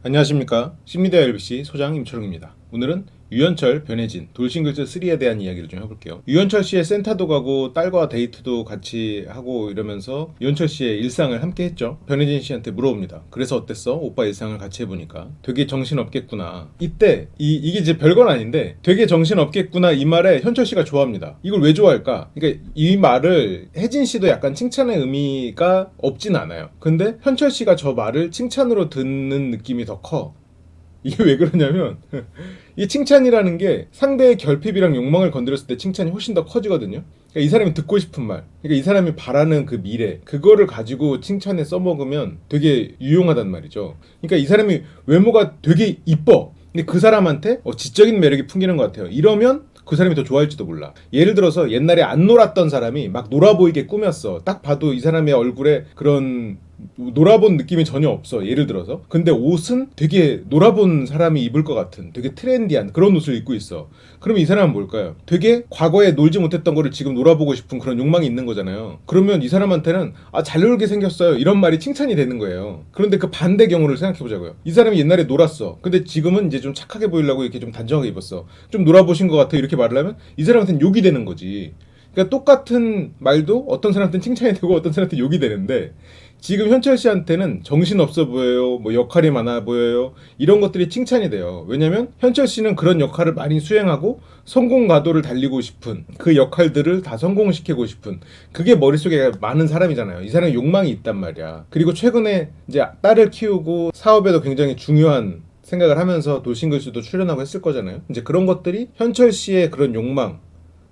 안녕하십니까. 신미디어 LBC 소장 임철웅입니다. 오늘은 유현철, 변혜진, 돌싱글즈 3에 대한 이야기를 좀 해볼게요. 유현철 씨의 센터도 가고 딸과 데이트도 같이 하고 이러면서 유현철 씨의 일상을 함께 했죠. 변혜진 씨한테 물어봅니다. 그래서 어땠어? 오빠 일상을 같이 해보니까. 되게 정신없겠구나. 이때 이게 이제 별건 아닌데 되게 정신없겠구나 이 말에 현철 씨가 좋아합니다. 이걸 왜 좋아할까? 그러니까 이 말을 혜진 씨도 약간 칭찬의 의미가 없진 않아요. 근데 현철 씨가 저 말을 칭찬으로 듣는 느낌이 더 커. 이게 왜 그러냐면 이 칭찬이라는 게 상대의 결핍이랑 욕망을 건드렸을 때 칭찬이 훨씬 더 커지거든요. 그러니까 이 사람이 듣고 싶은 말, 그러니까 이 사람이 바라는 그 미래, 그거를 가지고 칭찬에 써먹으면 되게 유용하단 말이죠. 그러니까 이 사람이 외모가 되게 이뻐. 근데 그 사람한테 지적인 매력이 풍기는 것 같아요. 이러면 그 사람이 더 좋아할지도 몰라. 예를 들어서 옛날에 안 놀았던 사람이 막 놀아 보이게 꾸몄어. 딱 봐도 이 사람의 얼굴에 그런 놀아본 느낌이 전혀 없어. 예를 들어서. 근데 옷은 되게 놀아본 사람이 입을 것 같은 되게 트렌디한 그런 옷을 입고 있어. 그러면 이 사람은 뭘까요? 되게 과거에 놀지 못했던 거를 지금 놀아보고 싶은 그런 욕망이 있는 거잖아요. 그러면 이 사람한테는 잘 놀게 생겼어요. 이런 말이 칭찬이 되는 거예요. 그런데 그 반대 경우를 생각해 보자고요. 이 사람이 옛날에 놀았어. 근데 지금은 이제 좀 착하게 보이려고 이렇게 좀 단정하게 입었어. 좀 놀아보신 것 같아. 이렇게 말을 하면 이 사람한테는 욕이 되는 거지. 그러니까 똑같은 말도 어떤 사람한테는 칭찬이 되고 어떤 사람한테는 욕이 되는데 지금 현철 씨한테는 정신없어 보여요, 뭐 역할이 많아 보여요, 이런 것들이 칭찬이 돼요. 왜냐면 현철 씨는 그런 역할을 많이 수행하고 성공 가도를 달리고 싶은 그 역할들을 다 성공시키고 싶은 그게 머릿속에 많은 사람이잖아요. 이 사람은 욕망이 있단 말이야. 그리고 최근에 이제 딸을 키우고 사업에도 굉장히 중요한 생각을 하면서 돌싱글즈도 출연하고 했을 거잖아요. 이제 그런 것들이 현철 씨의 그런 욕망,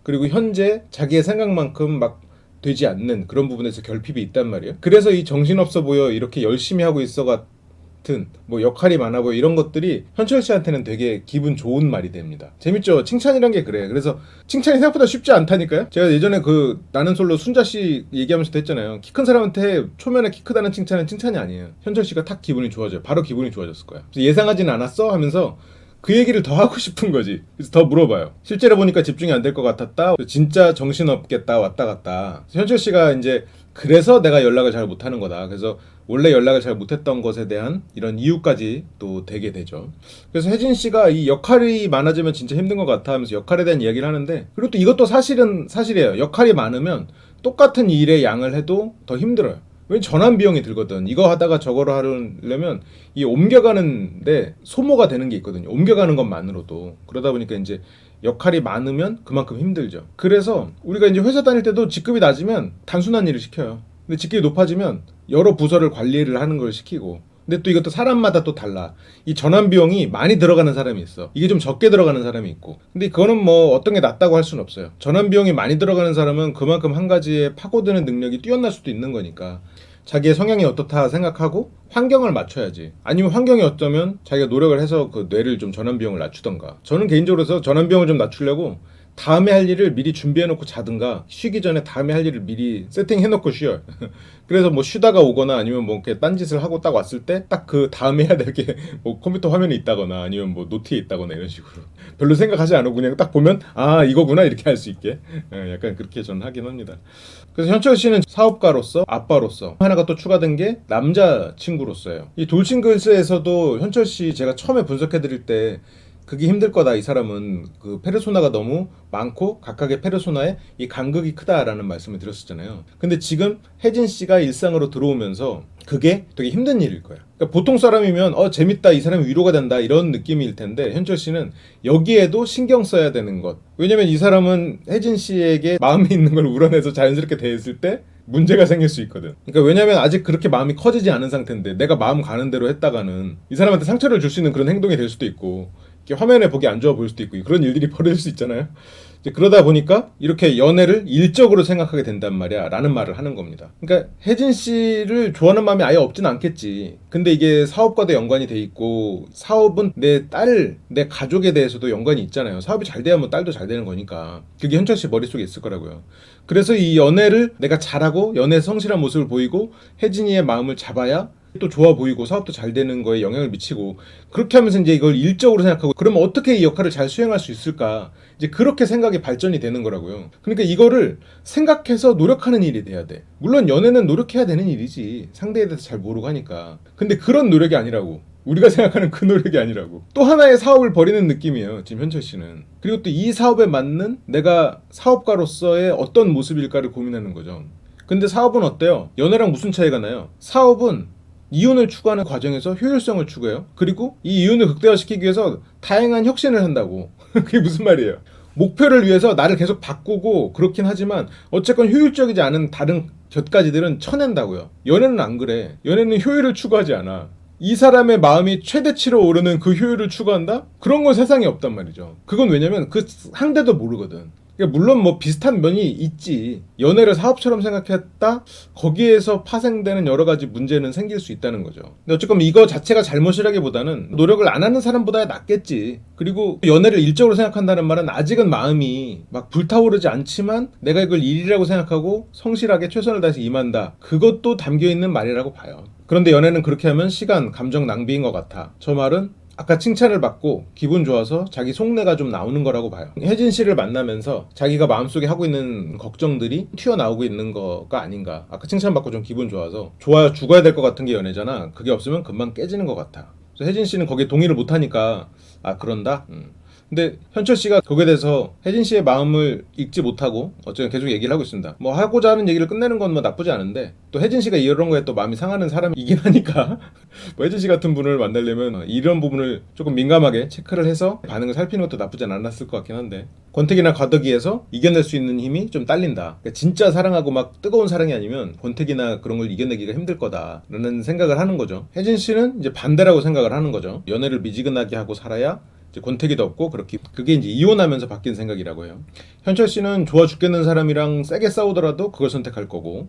그리고 현재 자기의 생각만큼 막 되지 않는 그런 부분에서 결핍이 있단 말이에요. 그래서 이 정신없어 보여, 이렇게 열심히 하고 있어 같은 뭐 역할이 많아 보여, 이런 것들이 현철 씨한테는 되게 기분 좋은 말이 됩니다. 재밌죠? 칭찬이란 게 그래. 그래서 칭찬이 생각보다 쉽지 않다니까요. 제가 예전에 그 나는 솔로 순자 씨 얘기하면서도 했잖아요. 키 큰 사람한테 초면에 키 크다는 칭찬은 칭찬이 아니에요. 현철 씨가 탁 기분이 좋아져요. 바로 기분이 좋아졌을 거야. 예상하진 않았어? 하면서 그 얘기를 더 하고 싶은 거지. 그래서 더 물어봐요. 실제로 보니까 집중이 안 될 것 같았다. 진짜 정신없겠다. 왔다 갔다. 현철 씨가 이제 그래서 내가 연락을 잘 못하는 거다. 그래서 원래 연락을 잘 못했던 것에 대한 이런 이유까지 또 되게 되죠. 그래서 혜진 씨가 이 역할이 많아지면 진짜 힘든 것 같아 하면서 역할에 대한 이야기를 하는데, 그리고 또 이것도 사실이에요. 역할이 많으면 똑같은 일의 양을 해도 더 힘들어요. 왜 전환 비용이 들거든. 이거 하다가 저거를 하려면 이 옮겨가는데 소모가 되는 게 있거든요. 옮겨가는 것만으로도. 그러다 보니까 이제 역할이 많으면 그만큼 힘들죠. 그래서 우리가 이제 회사 다닐 때도 직급이 낮으면 단순한 일을 시켜요. 근데 직급이 높아지면 여러 부서를 관리를 하는 걸 시키고. 근데 또 이것도 사람마다 또 달라. 이 전환 비용이 많이 들어가는 사람이 있어. 이게 좀 적게 들어가는 사람이 있고. 근데 그거는 뭐 어떤 게 낫다고 할 수는 없어요. 전환 비용이 많이 들어가는 사람은 그만큼 한 가지에 파고드는 능력이 뛰어날 수도 있는 거니까. 자기의 성향이 어떻다 생각하고 환경을 맞춰야지. 아니면 환경이 어쩌면 자기가 노력을 해서 그 뇌를 좀 전환 비용을 낮추던가. 저는 개인적으로 해서 전환 비용을 좀 낮추려고 다음에 할 일을 미리 준비해놓고 자든가, 쉬기 전에 다음에 할 일을 미리 세팅해놓고 쉬어요. 그래서 뭐 쉬다가 오거나 아니면 뭐 이렇게 딴짓을 하고 딱 왔을 때 딱 그 다음에 해야 될 게 뭐 컴퓨터 화면에 있다거나 아니면 뭐 노트에 있다거나 이런 식으로 별로 생각하지 않고 그냥 딱 보면 이거구나 이렇게 할 수 있게 약간 그렇게 저는 하긴 합니다. 그래서 현철 씨는 사업가로서, 아빠로서, 하나가 또 추가된 게 남자 친구로서예요. 이 돌싱글스에서도 현철 씨 제가 처음에 분석해드릴 때 그게 힘들 거다. 이 사람은 그 페르소나가 너무 많고 각각의 페르소나에 이 간극이 크다라는 말씀을 드렸었잖아요. 근데 지금 혜진 씨가 일상으로 들어오면서 그게 되게 힘든 일일 거야. 그러니까 보통 사람이면 재밌다, 이 사람이 위로가 된다, 이런 느낌일 텐데 현철 씨는 여기에도 신경 써야 되는 것. 왜냐면 이 사람은 혜진 씨에게 마음에 있는 걸 우러내서 자연스럽게 대했을 때 문제가 생길 수 있거든. 그러니까 왜냐면 아직 그렇게 마음이 커지지 않은 상태인데 내가 마음 가는 대로 했다가는 이 사람한테 상처를 줄 수 있는 그런 행동이 될 수도 있고, 화면에 보기 안 좋아 보일 수도 있고, 그런 일들이 벌어질 수 있잖아요. 이제 그러다 보니까 이렇게 연애를 일적으로 생각하게 된단 말이야 라는 말을 하는 겁니다. 그러니까 혜진 씨를 좋아하는 마음이 아예 없진 않겠지. 근데 이게 사업과도 연관이 돼 있고, 사업은 내 딸, 내 가족에 대해서도 연관이 있잖아요. 사업이 잘 돼야 뭐 딸도 잘 되는 거니까. 그게 현철 씨 머릿속에 있을 거라고요. 그래서 이 연애를 내가 잘하고 연애 성실한 모습을 보이고 혜진이의 마음을 잡아야 또 좋아 보이고 사업도 잘 되는 거에 영향을 미치고, 그렇게 하면서 이제 이걸 일적으로 생각하고 그러면 어떻게 이 역할을 잘 수행할 수 있을까, 이제 그렇게 생각이 발전이 되는 거라고요. 그러니까 이거를 생각해서 노력하는 일이 돼야 돼. 물론 연애는 노력해야 되는 일이지, 상대에 대해서 잘 모르고 하니까. 근데 그런 노력이 아니라고. 우리가 생각하는 그 노력이 아니라고. 또 하나의 사업을 벌이는 느낌이에요, 지금 현철 씨는. 그리고 또 이 사업에 맞는 내가 사업가로서의 어떤 모습일까를 고민하는 거죠. 근데 사업은 어때요? 연애랑 무슨 차이가 나요? 사업은 이윤을 추구하는 과정에서 효율성을 추구해요. 그리고 이 이윤을 극대화시키기 위해서 다양한 혁신을 한다고. 그게 무슨 말이에요? 목표를 위해서 나를 계속 바꾸고 그렇긴 하지만 어쨌건 효율적이지 않은 다른 곁가지들은 쳐낸다고요. 연애는 안 그래. 연애는 효율을 추구하지 않아. 이 사람의 마음이 최대치로 오르는 그 효율을 추구한다? 그런 건 세상에 없단 말이죠. 그건 왜냐면 그 상대도 모르거든. 그러니까 물론 뭐 비슷한 면이 있지. 연애를 사업처럼 생각했다? 거기에서 파생되는 여러 가지 문제는 생길 수 있다는 거죠. 근데 어쨌건 이거 자체가 잘못이라기보다는 노력을 안 하는 사람보다 낫겠지. 그리고 연애를 일적으로 생각한다는 말은 아직은 마음이 막 불타오르지 않지만 내가 이걸 일이라고 생각하고 성실하게 최선을 다해서 임한다. 그것도 담겨있는 말이라고 봐요. 그런데 연애는 그렇게 하면 시간, 감정 낭비인 것 같아. 저 말은 아까 칭찬을 받고 기분 좋아서 자기 속내가 좀 나오는 거라고 봐요. 혜진 씨를 만나면서 자기가 마음속에 하고 있는 걱정들이 튀어나오고 있는 거가 아닌가. 아까 칭찬받고 좀 기분 좋아서 좋아 죽어야 될 것 같은 게 연애잖아. 그게 없으면 금방 깨지는 것 같아. 그래서 혜진 씨는 거기에 동의를 못하니까 아 그런다? 근데 현철 씨가 거기에 대해서 혜진 씨의 마음을 읽지 못하고 어쨌든 계속 얘기를 하고 있습니다. 뭐 하고자 하는 얘기를 끝내는 건 뭐 나쁘지 않은데 또 혜진 씨가 이런 거에 또 마음이 상하는 사람이긴 하니까 뭐 혜진 씨 같은 분을 만나려면 이런 부분을 조금 민감하게 체크를 해서 반응을 살피는 것도 나쁘진 않았을 것 같긴 한데 권태기나 과도기에서 이겨낼 수 있는 힘이 좀 딸린다. 그러니까 진짜 사랑하고 막 뜨거운 사랑이 아니면 권태기나 그런 걸 이겨내기가 힘들 거다라는 생각을 하는 거죠. 혜진 씨는 이제 반대라고 생각을 하는 거죠. 연애를 미지근하게 하고 살아야 권태기도 없고 그렇게 그게 이제 이혼하면서 바뀐 생각이라고 해요. 현철 씨는 좋아 죽겠는 사람이랑 세게 싸우더라도 그걸 선택할 거고.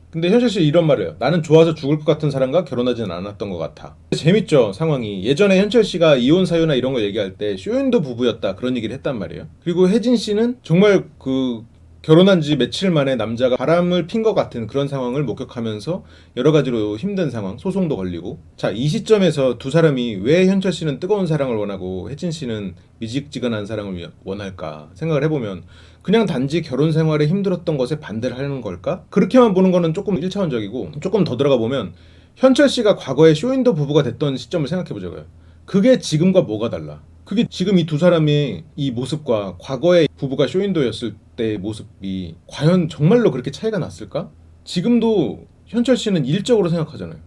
근데 현철 씨 이런 말이에요. 나는 좋아서 죽을 것 같은 사람과 결혼하지는 않았던 것 같아. 재밌죠 상황이. 예전에 현철 씨가 이혼 사유나 이런 걸 얘기할 때 쇼윈도 부부였다 그런 얘기를 했단 말이에요. 그리고 혜진 씨는 정말 그 결혼한 지 며칠 만에 남자가 바람을 핀 것 같은 그런 상황을 목격하면서 여러 가지로 힘든 상황, 소송도 걸리고. 자, 이 시점에서 두 사람이 왜 현철 씨는 뜨거운 사랑을 원하고 혜진 씨는 미지근한 사랑을 원할까 생각을 해보면 그냥 단지 결혼 생활에 힘들었던 것에 반대를 하는 걸까? 그렇게만 보는 거는 조금 1차원적이고 조금 더 들어가 보면 현철 씨가 과거에 쇼윈도 부부가 됐던 시점을 생각해보자고요. 그게 지금과 뭐가 달라? 그게 지금 이 두 사람의 이 모습과 과거의 부부가 쇼윈도였을 때의 모습이 과연 정말로 그렇게 차이가 났을까? 지금도 현철 씨는 일적으로 생각하잖아요.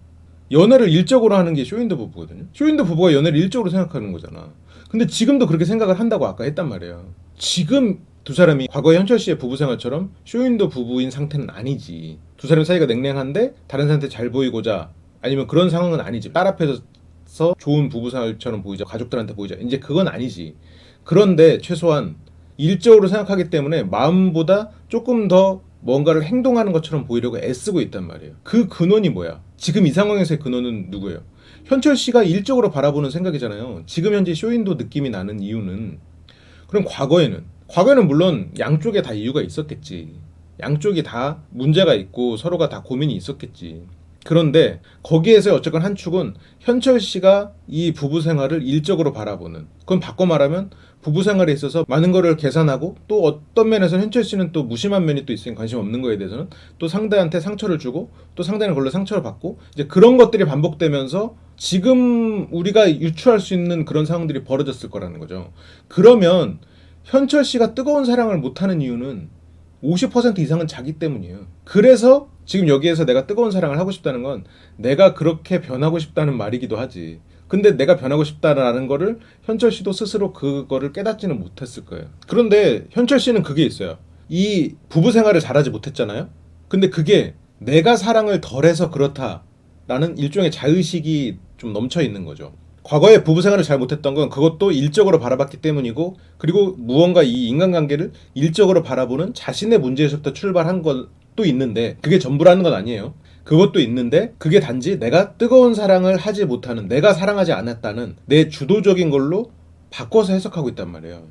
연애를 일적으로 하는 게 쇼윈도 부부거든요. 쇼윈도 부부가 연애를 일적으로 생각하는 거잖아. 근데 지금도 그렇게 생각을 한다고 아까 했단 말이에요. 지금 두 사람이 과거의 현철 씨의 부부 생활처럼 쇼윈도 부부인 상태는 아니지. 두 사람 사이가 냉랭한데 다른 사람한테 잘 보이고자 아니면 그런 상황은 아니지. 딸 앞에서 좋은 부부 생활처럼 보이자, 가족들한테 보이자. 이제 그건 아니지. 그런데 최소한 일적으로 생각하기 때문에 마음보다 조금 더 뭔가를 행동하는 것처럼 보이려고 애쓰고 있단 말이에요. 그 근원이 뭐야? 지금 이 상황에서의 근원은 누구예요? 현철 씨가 일적으로 바라보는 생각이잖아요. 지금 현재 쇼윈도 느낌이 나는 이유는 그럼 과거에는 물론 양쪽에 다 이유가 있었겠지. 양쪽이 다 문제가 있고 서로가 다 고민이 있었겠지. 그런데 거기에서 어쨌건 한 축은 현철 씨가 이 부부 생활을 일적으로 바라보는, 그건 바꿔 말하면 부부 생활에 있어서 많은 거를 계산하고 또 어떤 면에서 현철 씨는 또 무심한 면이 또 있으니 관심 없는 거에 대해서는 또 상대한테 상처를 주고 또 상대는 그걸로 상처를 받고 이제 그런 것들이 반복되면서 지금 우리가 유추할 수 있는 그런 상황들이 벌어졌을 거라는 거죠. 그러면 현철 씨가 뜨거운 사랑을 못하는 이유는 50% 이상은 자기 때문이에요. 그래서 지금 여기에서 내가 뜨거운 사랑을 하고 싶다는 건 내가 그렇게 변하고 싶다는 말이기도 하지. 근데 내가 변하고 싶다라는 거를 현철 씨도 스스로 그거를 깨닫지는 못했을 거예요. 그런데 현철 씨는 그게 있어요. 이 부부 생활을 잘하지 못했잖아요. 근데 그게 내가 사랑을 덜해서 그렇다라는 일종의 자의식이 좀 넘쳐 있는 거죠. 과거에 부부 생활을 잘 못했던 건 그것도 일적으로 바라봤기 때문이고, 그리고 무언가 이 인간관계를 일적으로 바라보는 자신의 문제에서부터 출발한 것도 있는데 그게 전부라는 건 아니에요. 그것도 있는데 그게 단지 내가 뜨거운 사랑을 하지 못하는, 내가 사랑하지 않았다는 내 주도적인 걸로 바꿔서 해석하고 있단 말이에요.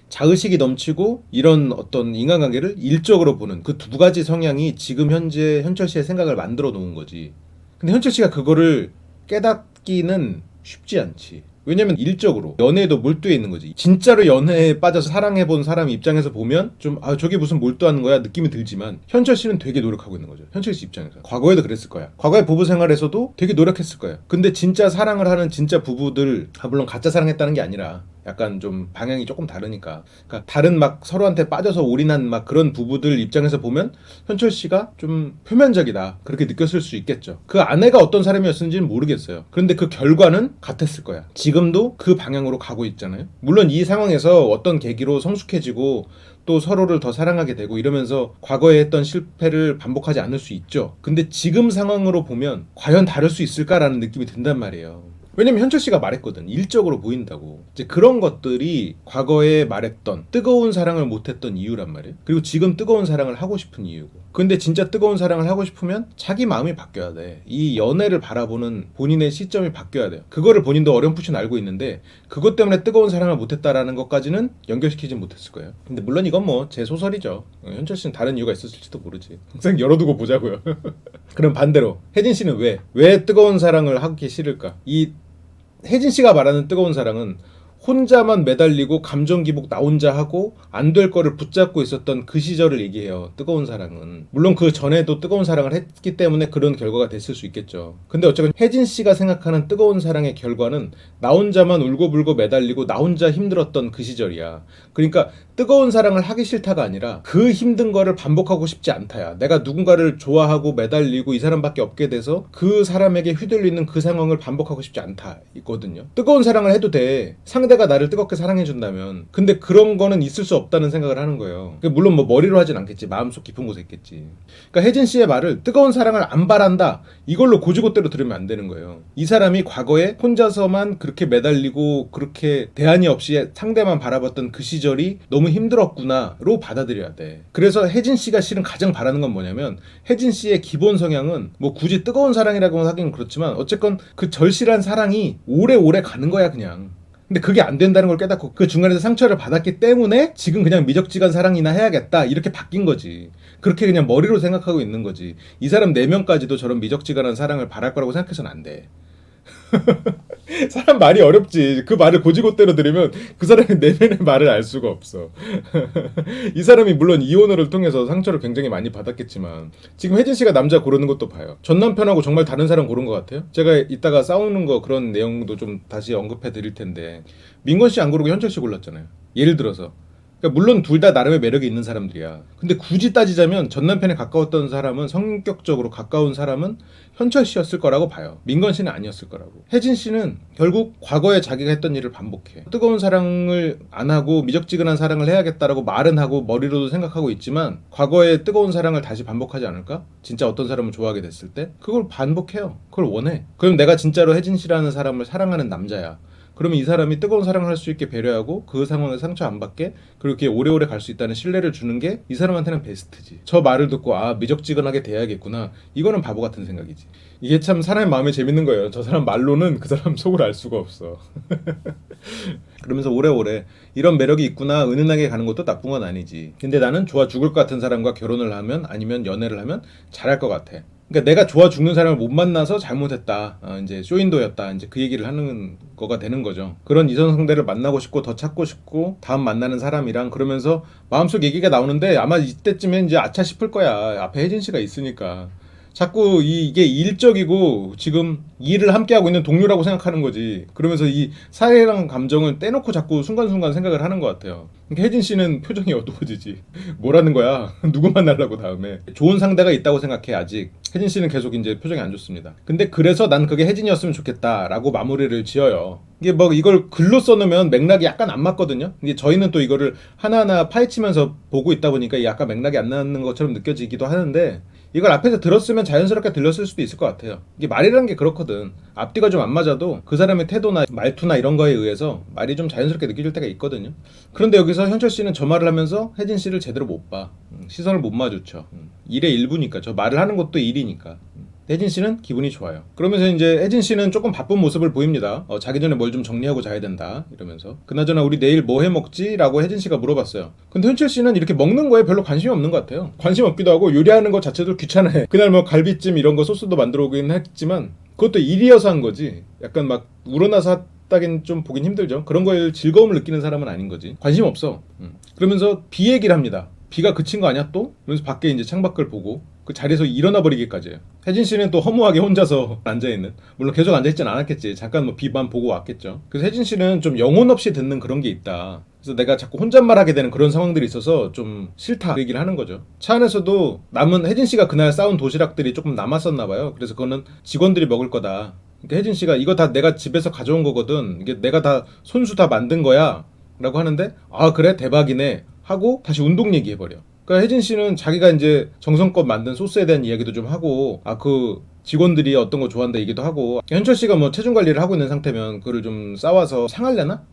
자의식이 넘치고 이런 어떤 인간관계를 일적으로 보는 그 두 가지 성향이 지금 현재 현철 씨의 생각을 만들어 놓은 거지. 근데 현철 씨가 그거를 깨닫기는 쉽지 않지. 왜냐면 일적으로 연애에도 몰두해 있는 거지. 진짜로 연애에 빠져서 사랑해본 사람 입장에서 보면 좀 저게 무슨 몰두하는 거야 느낌이 들지만 현철 씨는 되게 노력하고 있는 거죠. 현철 씨 입장에서. 과거에도 그랬을 거야. 과거의 부부 생활에서도 되게 노력했을 거야. 근데 진짜 사랑을 하는 진짜 부부들, 물론 가짜 사랑했다는 게 아니라 약간 좀 방향이 조금 다르니까. 그러니까 다른 막 서로한테 빠져서 올인한 막 그런 부부들 입장에서 보면 현철 씨가 좀 표면적이다. 그렇게 느꼈을 수 있겠죠. 그 아내가 어떤 사람이었는지는 모르겠어요. 그런데 그 결과는 같았을 거야. 지금도 그 방향으로 가고 있잖아요. 물론 이 상황에서 어떤 계기로 성숙해지고 또 서로를 더 사랑하게 되고 이러면서 과거에 했던 실패를 반복하지 않을 수 있죠. 근데 지금 상황으로 보면 과연 다를 수 있을까라는 느낌이 든단 말이에요. 왜냐면 현철 씨가 말했거든. 일적으로 보인다고. 이제 그런 것들이 과거에 말했던 뜨거운 사랑을 못했던 이유란 말이에요. 그리고 지금 뜨거운 사랑을 하고 싶은 이유고. 근데 진짜 뜨거운 사랑을 하고 싶으면 자기 마음이 바뀌어야 돼. 이 연애를 바라보는 본인의 시점이 바뀌어야 돼요. 그거를 본인도 어렴풋이 알고 있는데 그것 때문에 뜨거운 사랑을 못했다라는 것까지는 연결시키지 못했을 거예요. 근데 물론 이건 뭐 제 소설이죠. 현철 씨는 다른 이유가 있었을지도 모르지. 항상 열어두고 보자고요. 그럼 반대로 혜진 씨는 왜 뜨거운 사랑을 하기 싫을까? 이 혜진 씨가 말하는 뜨거운 사랑은 혼자만 매달리고 감정 기복 나 혼자 하고 안 될 거를 붙잡고 있었던 그 시절을 얘기해요. 뜨거운 사랑은. 물론 그 전에도 뜨거운 사랑을 했기 때문에 그런 결과가 됐을 수 있겠죠. 근데 어쨌든 혜진 씨가 생각하는 뜨거운 사랑의 결과는 나 혼자만 울고불고 매달리고 나 혼자 힘들었던 그 시절이야. 그러니까 뜨거운 사랑을 하기 싫다가 아니라 그 힘든 거를 반복하고 싶지 않다야. 내가 누군가를 좋아하고 매달리고 이 사람밖에 없게 돼서 그 사람에게 휘둘리는 그 상황을 반복하고 싶지 않다 있거든요. 뜨거운 사랑을 해도 돼. 상대가 나를 뜨겁게 사랑해준다면. 근데 그런 거는 있을 수 없다는 생각을 하는 거예요. 물론 뭐 머리로 하진 않겠지. 마음속 깊은 곳에 있겠지. 그러니까 혜진 씨의 말을 뜨거운 사랑을 안 바란다. 이걸로 고지고대로 들으면 안 되는 거예요. 이 사람이 과거에 혼자서만 그렇게 매달리고 그렇게 대안이 없이 상대만 바라봤던 그 시절이 너무 힘들었구나로 받아들여야 돼. 그래서 혜진 씨가 실은 가장 바라는 건 뭐냐면 혜진 씨의 기본 성향은 뭐 굳이 뜨거운 사랑이라고 하긴 그렇지만 어쨌건 그 절실한 사랑이 오래오래 가는 거야 그냥. 근데 그게 안 된다는 걸 깨닫고 그 중간에서 상처를 받았기 때문에 지금 그냥 미적지간 사랑이나 해야겠다 이렇게 바뀐 거지. 그렇게 그냥 머리로 생각하고 있는 거지. 이 사람 4명까지도 저런 미적지간한 사랑을 바랄 거라고 생각해서는 안 돼. 사람 말이 어렵지. 그 말을 고지고대로 들으면 그 사람의 내면의 말을 알 수가 없어. 이 사람이 물론 이혼을 통해서 상처를 굉장히 많이 받았겠지만 지금 혜진 씨가 남자 고르는 것도 봐요. 전 남편하고 정말 다른 사람 고른 것 같아요. 제가 이따가 싸우는 거 그런 내용도 좀 다시 언급해 드릴 텐데 민건 씨 안 고르고 현철 씨 골랐잖아요. 예를 들어서. 그러니까 물론 둘 다 나름의 매력이 있는 사람들이야. 근데 굳이 따지자면 전 남편에 가까웠던 사람은 성격적으로 가까운 사람은 현철 씨였을 거라고 봐요. 민건 씨는 아니었을 거라고. 혜진 씨는 결국 과거에 자기가 했던 일을 반복해. 뜨거운 사랑을 안 하고 미적지근한 사랑을 해야겠다라고 말은 하고 머리로도 생각하고 있지만 과거의 뜨거운 사랑을 다시 반복하지 않을까? 진짜 어떤 사람을 좋아하게 됐을 때 그걸 반복해요. 그걸 원해. 그럼 내가 진짜로 혜진 씨라는 사람을 사랑하는 남자야. 그러면 이 사람이 뜨거운 사랑을 할 수 있게 배려하고 그 상황에 상처 안 받게 그렇게 오래오래 갈 수 있다는 신뢰를 주는 게 이 사람한테는 베스트지. 저 말을 듣고 미적지근하게 대해야겠구나. 이거는 바보 같은 생각이지. 이게 참 사람의 마음이 재밌는 거예요. 저 사람 말로는 그 사람 속을 알 수가 없어. 그러면서 오래오래 이런 매력이 있구나 은은하게 가는 것도 나쁜 건 아니지. 근데 나는 좋아 죽을 것 같은 사람과 결혼을 하면 아니면 연애를 하면 잘할 것 같아. 그러니까 내가 좋아 죽는 사람을 못 만나서 잘못했다. 이제 쇼윈도였다. 이제 그 얘기를 하는 거가 되는 거죠. 그런 이성 상대를 만나고 싶고 더 찾고 싶고 다음 만나는 사람이랑 그러면서 마음속 얘기가 나오는데 아마 이때쯤엔 이제 아차 싶을 거야. 앞에 혜진 씨가 있으니까. 자꾸 이게 일적이고 지금 일을 함께하고 있는 동료라고 생각하는 거지. 그러면서 이 사회랑 감정을 떼놓고 자꾸 순간순간 생각을 하는 것 같아요. 그러니까 혜진 씨는 표정이 어두워지지. 뭐라는 거야? 누구 만나려고 다음에. 좋은 상대가 있다고 생각해 아직. 혜진 씨는 계속 이제 표정이 안 좋습니다. 근데 그래서 난 그게 혜진이었으면 좋겠다라고 마무리를 지어요. 이게 뭐 이걸 글로 써놓으면 맥락이 약간 안 맞거든요. 이게 저희는 또 이거를 하나하나 파헤치면서 보고 있다 보니까 약간 맥락이 안 나는 것처럼 느껴지기도 하는데 이걸 앞에서 들었으면 자연스럽게 들렸을 수도 있을 것 같아요. 이게 말이라는 게 그렇거든. 앞뒤가 좀 안 맞아도 그 사람의 태도나 말투나 이런 거에 의해서 말이 좀 자연스럽게 느껴질 때가 있거든요. 그런데 여기서 현철 씨는 저 말을 하면서 혜진 씨를 제대로 못 봐. 시선을 못 마주쳐. 일의 일부니까. 저 말을 하는 것도 일이니까. 혜진 씨는 기분이 좋아요. 그러면서 이제 혜진 씨는 조금 바쁜 모습을 보입니다. 자기 전에 뭘 좀 정리하고 자야 된다 이러면서. 그나저나 우리 내일 뭐 해 먹지? 라고 혜진 씨가 물어봤어요. 근데 현철 씨는 이렇게 먹는 거에 별로 관심이 없는 것 같아요. 관심 없기도 하고 요리하는 것 자체도 귀찮아해. 그날 뭐 갈비찜 이런 거 소스도 만들어 오긴 했지만 그것도 일이어서 한 거지. 약간 막 우러나서 즐겁다긴 좀 보긴 힘들죠. 그런 거에 즐거움을 느끼는 사람은 아닌 거지. 관심 없어. 그러면서 비 얘기를 합니다. 비가 그친 거 아니야 또? 그러면서 밖에 이제 창밖을 보고 그 자리에서 일어나 버리기까지 해요. 혜진 씨는 또 허무하게 혼자서 앉아있는, 물론 계속 앉아있진 않았겠지. 잠깐 뭐 비만 보고 왔겠죠. 그래서 혜진 씨는 좀 영혼 없이 듣는 그런 게 있다. 그래서 내가 자꾸 혼잣말 하게 되는 그런 상황들이 있어서 좀 싫다 그 얘기를 하는 거죠. 차 안에서도 남은, 혜진 씨가 그날 싸운 도시락들이 조금 남았었나 봐요. 그래서 그거는 직원들이 먹을 거다. 그러니까 혜진 씨가 이거 다 내가 집에서 가져온 거거든, 이게 내가 다 손수 다 만든 거야 라고 하는데, 아 그래 대박이네 하고 다시 운동 얘기해버려. 그러니까 혜진 씨는 자기가 이제 정성껏 만든 소스에 대한 이야기도 좀 하고, 아 그 직원들이 어떤 거 좋아한다 얘기도 하고, 현철 씨가 뭐 체중 관리를 하고 있는 상태면 그거를 좀 싸와서 상하려나?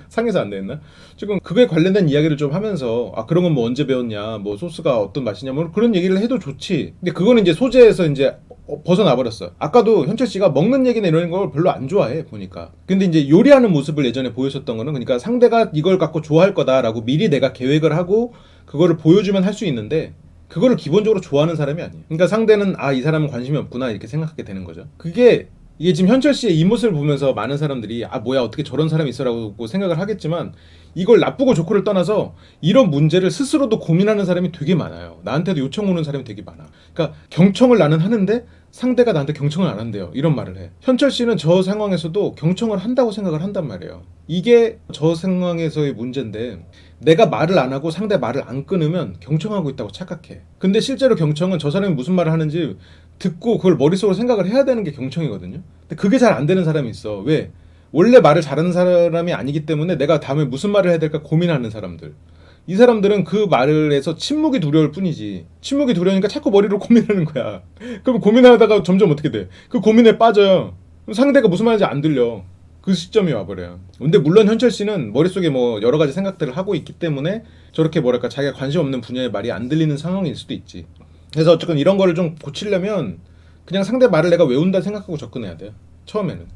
상해서 안 되겠나? 지금 그거에 관련된 이야기를 좀 하면서, 아 그런 건 뭐 언제 배웠냐, 뭐 소스가 어떤 맛이냐, 뭐 그런 얘기를 해도 좋지. 근데 그거는 이제 소재에서 이제 벗어나 버렸어. 아까도 현철 씨가 먹는 얘기나 이런 걸 별로 안 좋아해 보니까. 근데 이제 요리하는 모습을 예전에 보여줬던 거는, 그러니까 상대가 이걸 갖고 좋아할 거다라고 미리 내가 계획을 하고 그거를 보여주면 할 수 있는데, 그거를 기본적으로 좋아하는 사람이 아니에요. 그러니까 상대는 아 이 사람은 관심이 없구나 이렇게 생각하게 되는 거죠. 이게 지금 현철 씨의 이 모습을 보면서 많은 사람들이 아 뭐야 어떻게 저런 사람이 있어라고 생각을 하겠지만, 이걸 나쁘고 좋고를 떠나서 이런 문제를 스스로도 고민하는 사람이 되게 많아요. 나한테도 요청 오는 사람이 되게 많아. 그러니까 경청을 나는 하는데 상대가 나한테 경청을 안 한대요, 이런 말을 해. 현철 씨는 저 상황에서도 경청을 한다고 생각을 한단 말이에요. 이게 저 상황에서의 문제인데, 내가 말을 안 하고 상대 말을 안 끊으면 경청하고 있다고 착각해. 근데 실제로 경청은 저 사람이 무슨 말을 하는지 듣고 그걸 머릿속으로 생각을 해야 되는 게 경청이거든요. 근데 그게 잘 안 되는 사람이 있어. 왜? 원래 말을 잘하는 사람이 아니기 때문에 내가 다음에 무슨 말을 해야 될까 고민하는 사람들. 이 사람들은 그 말을 해서 침묵이 두려울 뿐이지. 침묵이 두려우니까 자꾸 머리로 고민하는 거야. 그럼 고민하다가 점점 어떻게 돼? 그 고민에 빠져요. 그럼 상대가 무슨 말인지 안 들려. 그 시점이 와버려요. 근데 물론 현철 씨는 머릿속에 뭐 여러 가지 생각들을 하고 있기 때문에 저렇게 뭐랄까 자기가 관심 없는 분야의 말이 안 들리는 상황일 수도 있지. 그래서 어쨌든 이런 거를 좀 고치려면 그냥 상대 말을 내가 외운다 생각하고 접근해야 돼요, 처음에는.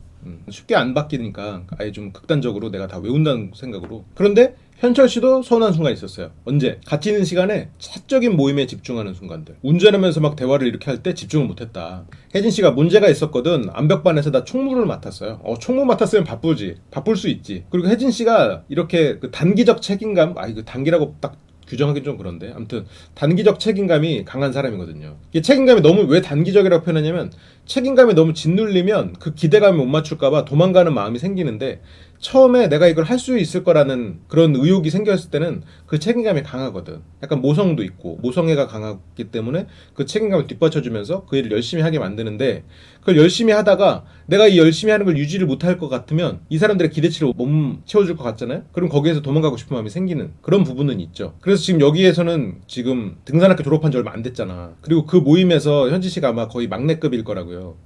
쉽게 안 바뀌니까 아예 좀 극단적으로 내가 다 외운다는 생각으로. 그런데 현철 씨도 서운한 순간이 있었어요. 언제? 같이 있는 시간에 사적인 모임에 집중하는 순간들. 운전하면서 막 대화를 이렇게 할 때 집중을 못했다. 혜진 씨가 문제가 있었거든. 암벽반에서 나 총무를 맡았어요. 총무 맡았으면 바쁘지. 바쁠 수 있지. 그리고 혜진 씨가 이렇게 그 단기적 책임감, 이거 단기라고 딱 규정하기 좀 그런데, 아무튼 단기적 책임감이 강한 사람이거든요. 이게 책임감이 너무, 왜 단기적이라고 표현하냐면 책임감이 너무 짓눌리면 그 기대감을 못 맞출까봐 도망가는 마음이 생기는데, 처음에 내가 이걸 할 수 있을 거라는 그런 의욕이 생겼을 때는 그 책임감이 강하거든. 약간 모성도 있고 모성애가 강하기 때문에 그 책임감을 뒷받쳐주면서 그 일을 열심히 하게 만드는데, 그걸 열심히 하다가 내가 이 열심히 하는 걸 유지를 못할 것 같으면 이 사람들의 기대치를 못 채워줄 것 같잖아요. 그럼 거기에서 도망가고 싶은 마음이 생기는 그런 부분은 있죠. 그래서 지금 여기에서는 지금 등산학교 졸업한 지 얼마 안 됐잖아. 그리고 그 모임에서 현지 씨가 아마 거의 막내급일 거라고요.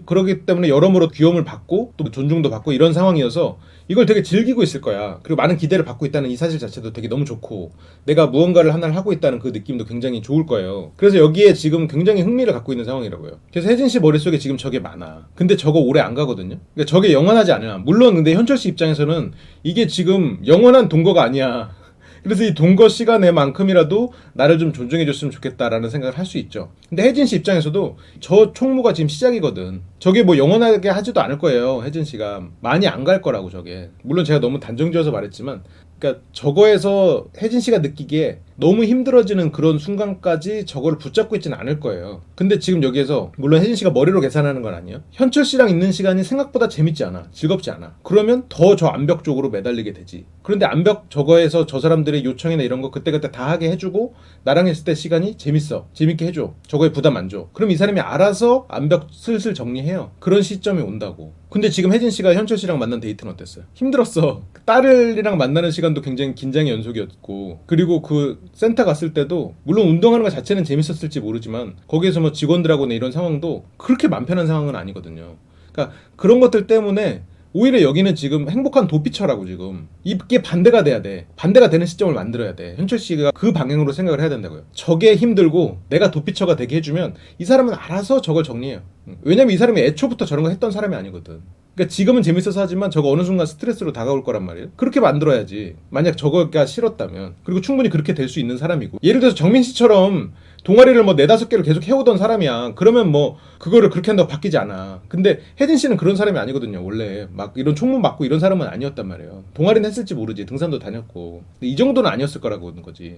그러기 때문에 여러모로 귀여움을 받고 또 존중도 받고 이런 상황이어서 이걸 되게 즐기고 있을 거야. 그리고 많은 기대를 받고 있다는 이 사실 자체도 되게 너무 좋고, 내가 무언가를 하나를 하고 있다는 그 느낌도 굉장히 좋을 거예요. 그래서 여기에 지금 굉장히 흥미를 갖고 있는 상황이라고요. 그래서 혜진 씨 머릿속에 지금 저게 많아. 근데 저거 오래 안 가거든요. 그러니까 저게 영원하지 않아. 물론 근데 현철 씨 입장에서는 이게 지금 영원한 동거가 아니야. 그래서 이 동거 시간에만큼이라도 나를 좀 존중해줬으면 좋겠다라는 생각을 할 수 있죠. 근데 혜진 씨 입장에서도 저 총무가 지금 시작이거든. 저게 뭐 영원하게 하지도 않을 거예요. 혜진 씨가 많이 안 갈 거라고. 저게 물론 제가 너무 단정지어서 말했지만, 그러니까 저거에서 혜진 씨가 느끼기에 너무 힘들어지는 그런 순간까지 저거를 붙잡고 있지는 않을 거예요. 근데 지금 여기에서 물론 혜진 씨가 머리로 계산하는 건 아니에요. 현철 씨랑 있는 시간이 생각보다 재밌지 않아. 즐겁지 않아. 그러면 더 저 암벽 쪽으로 매달리게 되지. 그런데 암벽 저거에서 저 사람들의 요청이나 이런 거 그때그때 다 하게 해주고 나랑 했을 때 시간이 재밌어. 재밌게 해줘. 저거에 부담 안 줘. 그럼 이 사람이 알아서 암벽 슬슬 정리해요. 그런 시점이 온다고. 근데 지금 혜진 씨가 현철 씨랑 만난 데이트는 어땠어요? 힘들었어. 딸이랑 만나는 시간도 굉장히 긴장의 연속이었고, 그리고 그 센터 갔을 때도 물론 운동하는 것 자체는 재밌었을지 모르지만 거기에서 뭐 직원들하고는 이런 상황도 그렇게 맘 편한 상황은 아니거든요. 그러니까 그런 것들 때문에 오히려 여기는 지금 행복한 도피처라고. 지금 이게 반대가 돼야 돼. 반대가 되는 시점을 만들어야 돼. 현철 씨가 그 방향으로 생각을 해야 된다고요. 저게 힘들고 내가 도피처가 되게 해주면 이 사람은 알아서 저걸 정리해요. 왜냐면 이 사람이 애초부터 저런 거 했던 사람이 아니거든. 그러니까 지금은 재밌어서 하지만 저거 어느 순간 스트레스로 다가올 거란 말이에요. 그렇게 만들어야지. 만약 저거가 싫었다면. 그리고 충분히 그렇게 될 수 있는 사람이고, 예를 들어서 정민 씨처럼 동아리를 뭐 4-5개를 계속 해오던 사람이야. 그러면 뭐 그거를 그렇게 한다고 바뀌지 않아. 근데 혜진 씨는 그런 사람이 아니거든요. 원래 막 이런 총무 맡고 이런 사람은 아니었단 말이에요. 동아리는 했을지 모르지. 등산도 다녔고. 근데 이 정도는 아니었을 거라고 하는 거지.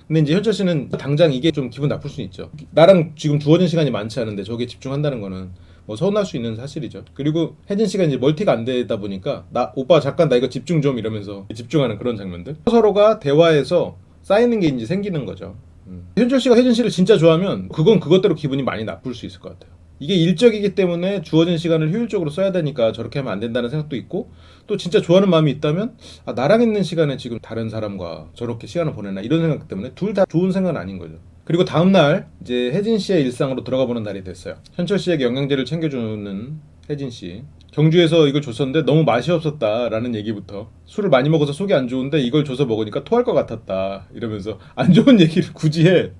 근데 이제 현철 씨는 당장 이게 좀 기분 나쁠 수 있죠. 나랑 지금 주어진 시간이 많지 않은데 저게 집중한다는 거는 뭐 서운할 수 있는 사실이죠. 그리고 혜진 씨가 이제 멀티가 안 되다 보니까 나 오빠 잠깐 나 이거 집중 좀 이러면서 집중하는 그런 장면들. 서로가 대화에서 쌓이는 게 이제 생기는 거죠. 현철 씨가 혜진 씨를 진짜 좋아하면 그건 그것대로 기분이 많이 나쁠 수 있을 것 같아요. 이게 일적이기 때문에 주어진 시간을 효율적으로 써야 되니까 저렇게 하면 안 된다는 생각도 있고 또 진짜 좋아하는 마음이 있다면 아, 나랑 있는 시간에 지금 다른 사람과 저렇게 시간을 보내나 이런 생각 때문에 둘 다 좋은 생각은 아닌 거죠. 그리고 다음날 이제 혜진 씨의 일상으로 들어가 보는 날이 됐어요. 현철 씨에게 영양제를 챙겨주는 혜진 씨. 경주에서 이걸 줬었는데 너무 맛이 없었다라는 얘기부터 술을 많이 먹어서 속이 안 좋은데 이걸 줘서 먹으니까 토할 것 같았다 이러면서 안 좋은 얘기를 굳이 해.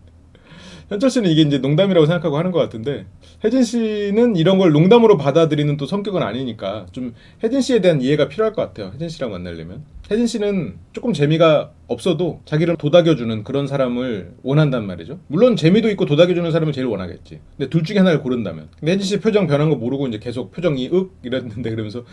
현철 씨는 이게 이제 농담이라고 생각하고 하는 것 같은데 혜진 씨는 이런 걸 농담으로 받아들이는 또 성격은 아니니까 좀 혜진 씨에 대한 이해가 필요할 것 같아요. 혜진 씨랑 만나려면. 혜진 씨는 조금 재미가 없어도 자기를 도닥여주는 그런 사람을 원한단 말이죠. 물론 재미도 있고 도닥여주는 사람을 제일 원하겠지. 근데 둘 중에 하나를 고른다면. 근데 혜진 씨 표정 변한 거 모르고 이제 계속 표정이 이랬는데 그러면서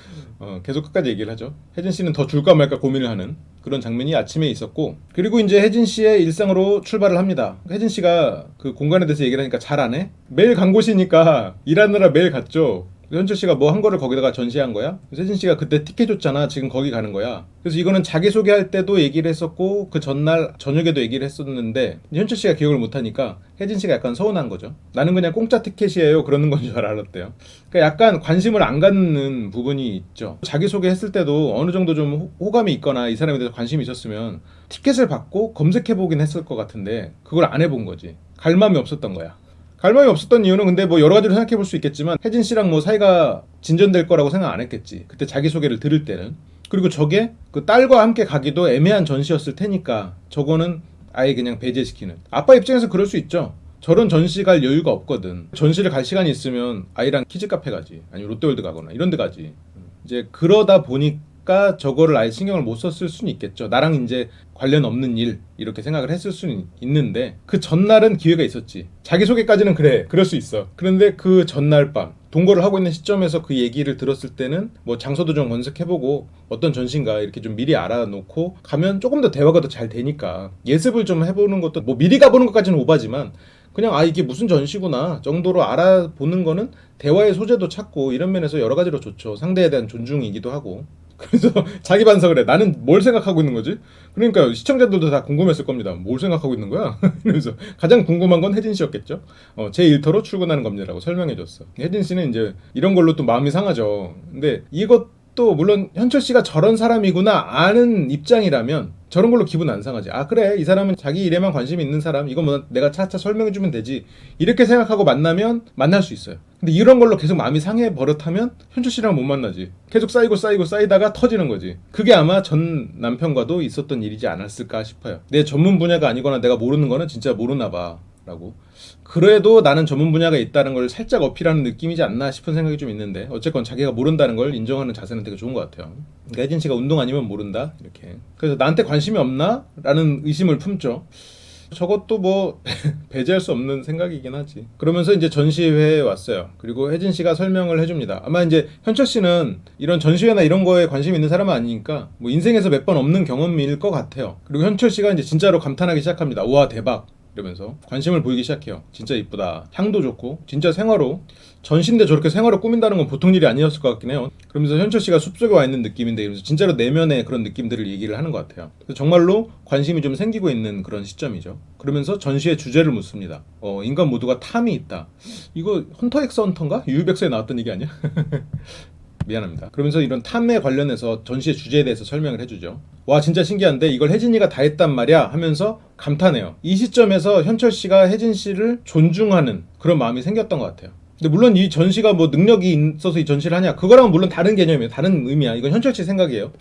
계속 끝까지 얘기를 하죠. 혜진 씨는 더 줄까 말까 고민을 하는 그런 장면이 아침에 있었고 그리고 이제 혜진 씨의 일상으로 출발을 합니다. 혜진 씨가 그 공간에 대해서 얘기를 하니까 잘 안 해? 매일 간 곳이니까 일하느라 매일 갔죠. 현철 씨가 뭐 한 거를 거기다가 전시한 거야? 혜진 씨가 그때 티켓 줬잖아. 지금 거기 가는 거야. 그래서 이거는 자기소개할 때도 얘기를 했었고 그 전날 저녁에도 얘기를 했었는데 현철 씨가 기억을 못하니까 혜진 씨가 약간 서운한 거죠. 나는 그냥 공짜 티켓이에요. 그러는 건 줄 알았대요. 그러니까 약간 관심을 안 갖는 부분이 있죠. 자기소개 했을 때도 어느 정도 좀 호감이 있거나 이 사람에 대해서 관심이 있었으면 티켓을 받고 검색해보긴 했을 것 같은데 그걸 안 해본 거지. 갈 마음이 없었던 거야. 갈망이 없었던 이유는 근데 뭐 여러 가지로 생각해 볼 수 있겠지만 혜진 씨랑 뭐 사이가 진전될 거라고 생각 안 했겠지. 그때 자기소개를 들을 때는. 그리고 저게 그 딸과 함께 가기도 애매한 전시였을 테니까 저거는 아예 그냥 배제시키는. 아빠 입장에서 그럴 수 있죠. 저런 전시 갈 여유가 없거든. 전시를 갈 시간이 있으면 아이랑 키즈카페 가지. 아니면 롯데월드 가거나 이런 데 가지. 이제 그러다 보니까 저거를 아예 신경을 못 썼을 수는 있겠죠. 나랑 이제 관련 없는 일 이렇게 생각을 했을 수는 있는데 그 전날은 기회가 있었지. 자기소개까지는 그래 그럴 수 있어. 그런데 그 전날 밤 동거를 하고 있는 시점에서 그 얘기를 들었을 때는 뭐 장소도 좀 검색해보고 어떤 전시인가 이렇게 좀 미리 알아놓고 가면 조금 더 대화가 더 잘 되니까 예습을 좀 해보는 것도 뭐 미리 가보는 것까지는 오바지만 그냥 아 이게 무슨 전시구나 정도로 알아보는 거는 대화의 소재도 찾고 이런 면에서 여러 가지로 좋죠. 상대에 대한 존중이기도 하고. 그래서 자기 반성을 해. 나는 뭘 생각하고 있는 거지? 그러니까 시청자들도 다 궁금했을 겁니다. 뭘 생각하고 있는 거야? 그래서 가장 궁금한 건 혜진 씨였겠죠? 제 일터로 출근하는 겁니다라고 설명해 줬어. 혜진 씨는 이제 이런 걸로 또 마음이 상하죠. 근데 이것도 물론 현철 씨가 저런 사람이구나 아는 입장이라면 저런 걸로 기분 안 상하지. 아 그래 이 사람은 자기 일에만 관심이 있는 사람 이건 뭐 내가 차차 설명해주면 되지 이렇게 생각하고 만나면 만날 수 있어요. 근데 이런 걸로 계속 마음이 상해 버릇하면 현철 씨랑 못 만나지. 계속 쌓이고 쌓이고 쌓이다가 터지는 거지. 그게 아마 전 남편과도 있었던 일이지 않았을까 싶어요. 내 전문 분야가 아니거나 내가 모르는 거는 진짜 모르나 봐 라고. 그래도 나는 전문 분야가 있다는 걸 살짝 어필하는 느낌이지 않나 싶은 생각이 좀 있는데 어쨌건 자기가 모른다는 걸 인정하는 자세는 되게 좋은 것 같아요. 그러니까 혜진 씨가 운동 아니면 모른다 이렇게. 그래서 나한테 관심이 없나? 라는 의심을 품죠. 저것도 뭐 배제할 수 없는 생각이긴 하지. 그러면서 이제 전시회에 왔어요. 그리고 혜진 씨가 설명을 해줍니다. 아마 이제 현철 씨는 이런 전시회나 이런 거에 관심 있는 사람은 아니니까 뭐 인생에서 몇 번 없는 경험일 것 같아요. 그리고 현철 씨가 이제 진짜로 감탄하기 시작합니다. 우와 대박. 이러면서 관심을 보이기 시작해요. 진짜 이쁘다. 향도 좋고 진짜 생화로. 전시인데 저렇게 생화로 꾸민다는 건 보통 일이 아니었을 것 같긴 해요. 그러면서 현철 씨가 숲속에 와 있는 느낌인데 이러면서 진짜로 내면의 그런 느낌들을 얘기를 하는 것 같아요. 그래서 정말로 관심이 좀 생기고 있는 그런 시점이죠. 그러면서 전시의 주제를 묻습니다. 인간 모두가 탐이 있다. 이거 헌터 엑스 헌터인가? 유유백서에 나왔던 얘기 아니야? 미안합니다. 그러면서 이런 탐에 관련해서 전시의 주제에 대해서 설명을 해주죠. 와 진짜 신기한데 이걸 혜진이가 다 했단 말이야 하면서 감탄해요. 이 시점에서 현철 씨가 혜진 씨를 존중하는 그런 마음이 생겼던 것 같아요. 근데 물론 이 전시가 뭐 능력이 있어서 이 전시를 하냐 그거랑은 물론 다른 개념이에요. 다른 의미야. 이건 현철 씨 생각이에요.